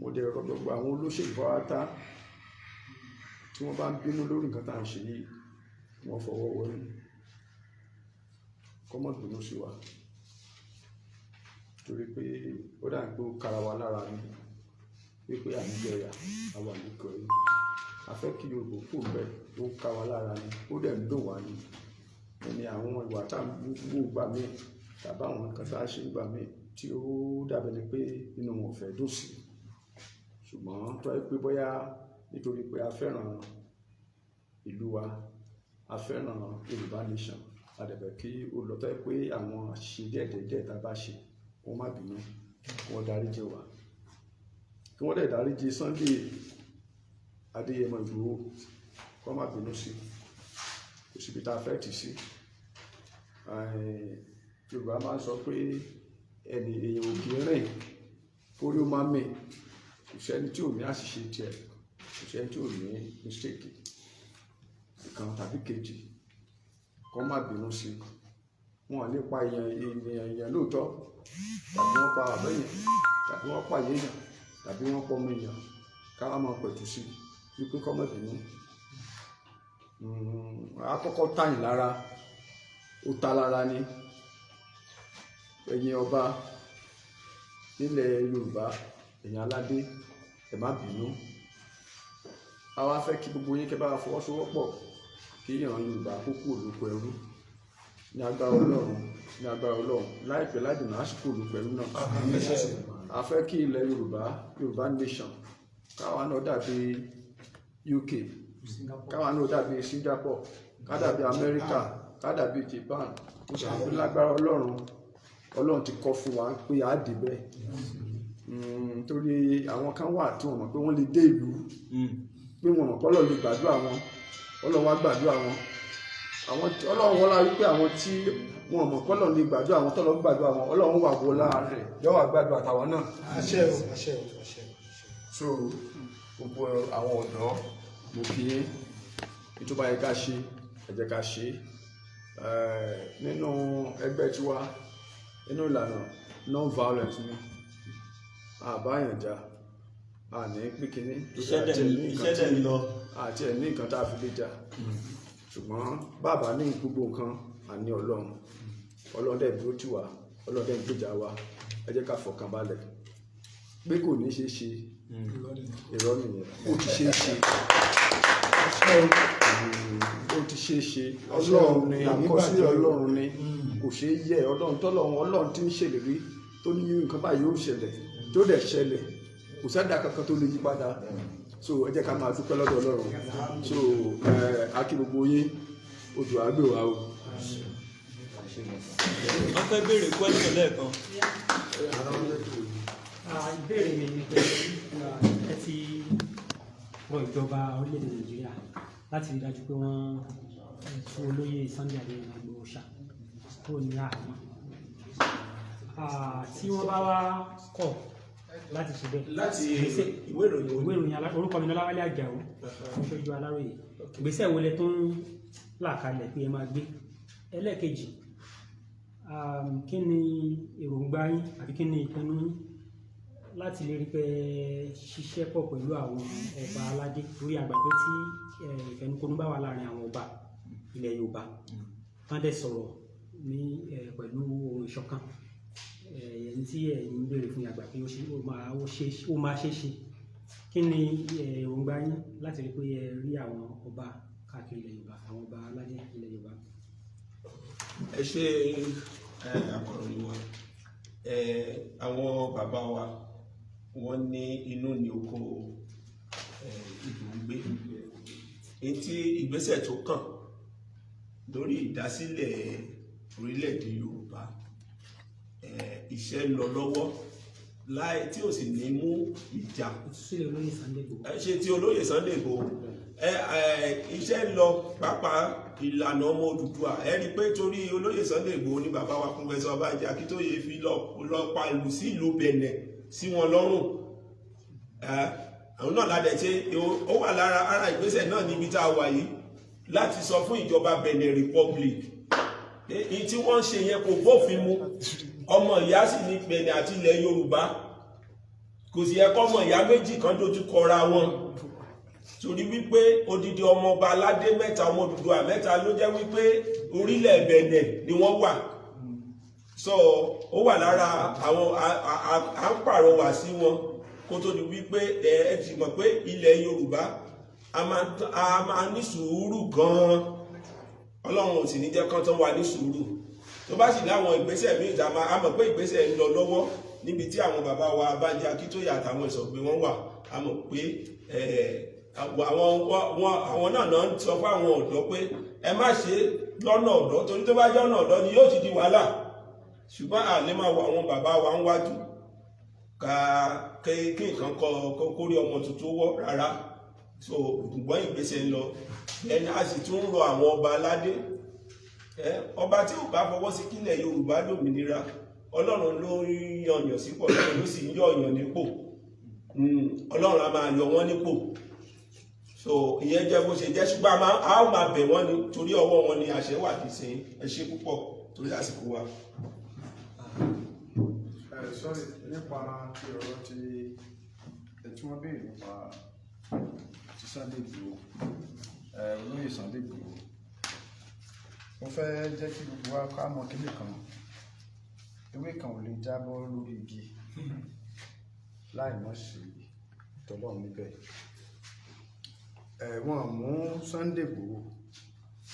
mo dẹ̀ rọ gbogbo àwọn olóṣèlú pátá tí wọ́n bá ń bínú lórí nǹkan tá à ń ṣe yìí wọ́n fọwọ́ wọlé kọ́mọ̀ bínú sí wa torí pé ó dà ń pé ó kára wa lára ni wípé àníjẹyà àwọn àlùkò yìí a fẹ́ kí Yorùbá kò bẹ́ẹ̀ ó ká wa lára ni ó dẹ̀ ń dùn wá ni ẹni àwọn ìwà tá à ń gbó gbà mí tàbí àwọn nǹkan tá a ṣe gbà mí tí ó dàbẹ̀ ni pé inú wọn ò fẹ́ dùn sí ṣùgbọ́n tó yẹ pé bóyá nítorí pé a fẹ́ràn ìlú wa, a fẹ́ràn Yorùbá nation, a dẹ̀ fẹ́ kí ó lọ tẹ́ pé àwọn àṣìṣe díẹ̀díẹ̀ tá a bá ṣe wọ́n má bínú, wọ́n dáríjì wa, kí wọ́n dẹ̀ dáríjì Sunday Adeyemo Igboho, kó má bínú sí, kò síbi tá a fẹ́ tì sí. Yorùbá máa ń sọ pé ẹni èèyàn ò kì í rìn kórí ó má mì, kò sẹ́ni tí ò ní àṣìṣe tiẹ̀, kò sẹ́ni tí ò ní mistake ìkan tàbí kejì, kó má bínú sí. Wọn ò ní pa èèyàn lóòótọ́, tàbí wọ́n pa àbẹ́yàn, tàbí wọ́n pa èèyàn, tàbí wọ́n pọ̀ ọmọ èèyàn, ká wá máa pẹ̀tù sí wípé kó má bínú. Àkọ́kọ́ tàyìn lára, ó ta lára ní ẹ̀yin ọba nílẹ̀ Yorùbá, ẹ̀yin aládé, ẹ má bínú. A wá fẹ́ kí gbogbo yín kẹ́ bá fọwọ́sowọ́pọ̀ kí ìran Yorùbá kó kúrò lóko ẹrú ní agbára Ọlọ́run, ní agbára Ọlọ́run, láìpẹ́ láìjìnà àsìkò lóko ẹrú náà. A fẹ́ kí ilẹ̀ Yorùbá nation, káwa náà dàbí UK, káwa náà dàbí Singapore, ká dàbí America, ká dàbí Japan. Ó ṣe àpé lágbára Ọlọ́run ti kọ́ fún wa pé a dì bẹ́ẹ̀. Torí àwọn kan wà tí wọ́n mọ̀ pé wọ́n lè dé ìlú, pé wọ́n mọ̀ pé Ọlọ́run lè gbàdúrà wọn, Ọlọ́run wá gbàdúrà wọn. Ọlọ́run wọ́n lárí pé àwọn tí wọ́n mọ̀ pé Ọlọ́run lè gbàdúrà wọn, tọ́lọ́run gbàdúrà wọn, Ọlọ́run wà wọ láàárẹ̀, yóò wá gbàdúrà tàwọn náà. Àṣẹ o, àṣẹ o, àṣẹ o. So gbogbo àwọn ọ̀dọ́ mo kí ètò bá yẹ ká ṣe, ẹ jẹ́ ká ṣe. Nínú ẹgbẹ́ tiwa, nínú ìlànà non-violence ni àbáyànjá, àní pínpín iṣẹ́ dẹ̀ ń lọ àti ẹ̀ ní nǹkan tá a fi lè jà, ṣùgbọ́n bàbá ní gbogbo nǹkan àní Ọlọ́run dẹ̀ dúró tì wá, Ọlọ́run dẹ̀ ń gbèjà wa. Ẹ jẹ́ ká fọkàn balẹ̀ pé kò ní ṣe é ṣe, irọ́ nìyẹn, ó ti ṣe é ṣe, ó ti ṣe é ṣe. Ọlọ́run ni àkọsílẹ̀, Ọlọ́run ni kò ṣe é yẹ. Ọlọ́run tí ń ṣèlérí tó ní nǹkan báyìí yóò ṣẹlẹ̀, tó dẹ̀ ṣẹlẹ̀, kò sẹ́dá kankan tó lè yí padà. So ẹ jẹ́ ká máa dúpẹ́ lọ́dọ̀ Ọlọ́run. So a kí gbogbo yín, odò àgbè wa o. Wọ́n fẹ́ béèrè question lẹ́ẹ̀kan. Ìbéèrè mi ni pé ẹ ti rọ ìjọba orílẹ̀-èdè Nàìjíríà láti rí dájú pé wọ́n tú olóyè Sunday Adeyemo Igboho ṣá kúrò ní àhámọ́. Tí wọ́n bá wá kọ̀ láti ṣe bẹ́ẹ̀, láti ìwé ìròyìn orúkọ mi ní Ọláwálé Àjàó, aṣojú Aláròyé, ìgbésẹ̀ wo lẹ tó ń là kalẹ̀ pé ẹ máa gbé? Ẹlẹ́ẹ̀kejì, kí ni èròǹgbà yín àbí kí ni ìpinnu yín láti lè rí pé ṣiṣẹ́ pọ̀ pẹ̀lú àwọn ọba aládé lórí àgbàgbé tí ìfẹnukonu bá wà láàrin àwọn ọba ilẹ̀ Yorùbá, wọ́n dẹ̀ sọ̀rọ̀ ní pẹ̀lú ohun ìṣọ̀kan, ẹni tí ẹ̀yin ń béèrè fún àgbà pé ó máa ṣe é ṣe. Kí ni èròǹgbà yín láti rí pé ẹ rí àwọn ọba káàkiri ilẹ̀ Yorùbá, àwọn ọba aládé ilẹ̀ Yorùbá? Ẹ ṣe akọ̀ròyìn wa, àwọn bàbá wa wọ́n ní inú ní oko ìlú ń gbé. Etí ìgbésẹ̀ tó kàn lórí ìdásílẹ̀ orílẹ̀-èdè Yorùbá, iṣẹ́ lọ lọ́wọ́ tí ò sì ní mú ìjà. Ṣe ti olóyè Sunday Igboho, iṣẹ́ lọ pàápàá ìlànà ọmọ Odùduwà. Ẹ rí pé torí olóyè Sunday Igboho ní bàbá wa Professor Ọbásanjọ́ Akíntóyè fi lọ pa ìlú sí ìlú Bẹ̀nẹ̀ sí wọn lọ́rùn. Àwọn náà ládẹ̀ ṣe ó wà lára ara ìgbésẹ̀ náà níbi tá a wà yìí láti sọ fún ìjọba Benin Republic èyí tí wọ́n ń ṣe yẹn kò bófin mu. Ọmọ ìyá sì ní Benin àti ilẹ̀ Yorùbá, kò sì yẹ kọ́ ọmọ ìyá méjì kan dojú kọra wọn, torí wípé odidi ọmọ ọba aládé mẹ́ta, ọmọ Odùduwà mẹ́ta ló jẹ́ wípé orílẹ̀ Benin ni wọ́n wà. So ó wà lára àwọn à ń pàrọwà sí wọn kó tó di wípé ẹ ti mọ̀ pé ilẹ̀ Yorùbá a máa ní sùúrù gan-an. Ọlọ́run ò sì ní jẹ́ kán tán wà ní sùúrù. Tó bá sì láwọn ìgbésẹ̀ míì a mọ̀ pé ìgbésẹ̀ ń lọ lọ́wọ́ níbi tí àwọn bàbá wa Bánjí Akíntóyè àtàwọn ìsọ̀gbé wọn wà. A mọ̀ pé àwọn náà náà ń sọ fún àwọn ọ̀dọ́ pé ẹ má ṣe lọ́nà ọ̀dọ́ torí tó bá jẹ́ ọ̀nà ọ̀dọ́ ni yóò ti di wàhálà ṣùgbọ́n a lè máa wọ àwọn bàbá wa ń wájú kí nǹkan kórí ọmọ tuntun wọ́ rárá so ṣùgbọ́n ìgbésẹ̀ ń lọ ẹni a sì tún rọ àwọn ọba aládé ọba tí ò bá fọwọ́ sí kílẹ̀ Yorùbá lómìnira Ọlọ́run ló ń yọ̀yàn sípò Ọlọ́run ló sì ń yọ̀yàn nípò Ọlọ́run a máa yọ wọ́n nípò so ìyẹn jẹ́ bó ṣe jẹ́ ṣùgbọ́n a ó máa bẹ̀ wọ́n ni torí ọwọ́ wọn ni àṣẹ wà kìí ṣe ẹ ṣé púpọ̀ torí àsìkò wa. Sorry, nípa ti ọ̀rọ̀ tí wọ́n béèrè nípa ti Sunday Igboho olóyè Sunday Igboho mo fẹ́ jẹ́ kí gbogbo wa ká mọ̀ kílè kan ewé kan ò lè jábọ́ lórí igi láì mọ̀ sí tọ́lọ́run níbẹ̀ wọ́n mú Sunday Igboho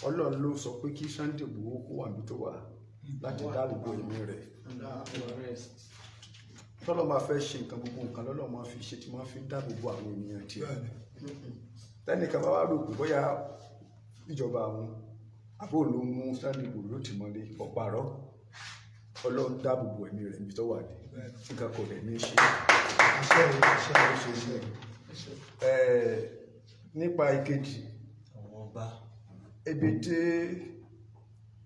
Ọlọ́run ló sọ pé kí Sunday Igboho kó wà níbi tó wà láti dáàbò bo ẹ̀mí rẹ̀ tọ́lọ́ máa fẹ́ ṣe nǹkan gbogbo nǹkan lọ́lọ́ máa fi ṣe tí máa fi dáàbò bo àwọn ènìyàn tiẹ̀ tẹ́nìkan bá wá rò pé bóyá ìjọba àwọn àbó ló mú Sunday Igboho ló ti mọ́lé ọ̀pàrọ̀ Ọlọ́run dáàbò bo ẹ̀mí rẹ̀ níbi tó wà ní nǹkan kò lè ní í ṣe nípa ìkejì ebi tí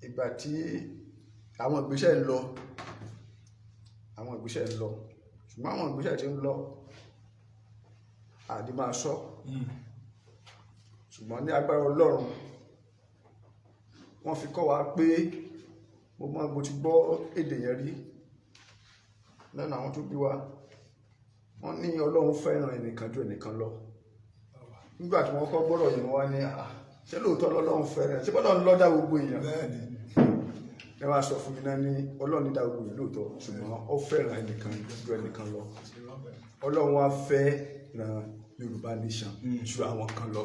ìgbà tí àwọn ìgbésẹ̀ ń lọ ṣùgbọ́n àwọn ìgbésẹ̀ tí ń lọ àdí máa sọ ṣùgbọ́n ní agbára Ọlọ́run wọ́n fi kọ́ wa pé mo ti gbọ́ èdè yẹn rí lẹ́nu àwọn tó bí wa wọ́n ní Ọlọ́run fẹ́ràn ẹnìkan ju ẹnìkan lọ nígbà tí wọ́n kọ́ gbọ́rọ̀ yẹn wá ní ṣé lóòótọ́ lọ́lọ́run fẹ́ràn ṣé bọ́lọ́run ló dá gbogbo èèyàn ẹ wá sọ fún mi náà ní Ọlọ́run dá gbogbo èèyàn lóòótọ́ ṣùgbọ́n ó fẹ́ràn ẹnìkan ju ẹnìkan lọ Ọlọ́run wá fẹ́ ran Yorùbá nation ju àwọn kan lọ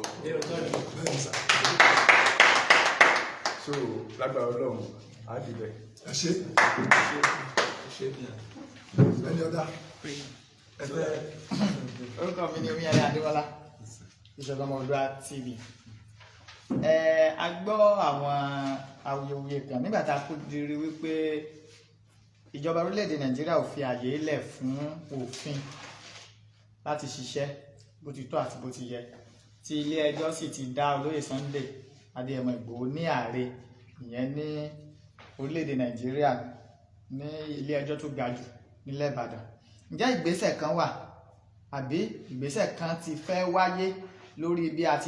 so lágbára Ọlọ́run á di bẹ́ẹ̀. ẹ ṣé ẹni ọ̀dà orúkọ mi ni Omíyalé Adéwọlá ìṣọ̀kan Ọmọlúwa TV a gbọ́ àwọn awuyewuye kan nígbà tá a kó dirí wípé ìjọba orílẹ̀-èdè Nàìjíríà ò fi àyè lẹ̀ fún òfin láti ṣiṣẹ́ bó ti tọ́ àti bó ti yẹ tí ilé ẹjọ́ sì ti dá olóyè Sunday Adeyemo Igboho ní ààrẹ ìyẹn ní orílẹ̀-èdè Nàìjíríà ní ilé ẹjọ́ tó ga jù nílẹ̀ Ìbàdàn ǹjẹ́ ìgbésẹ̀ kan wà àbí ìgbésẹ̀ kan ti fẹ́ wáyé lórí bí a ti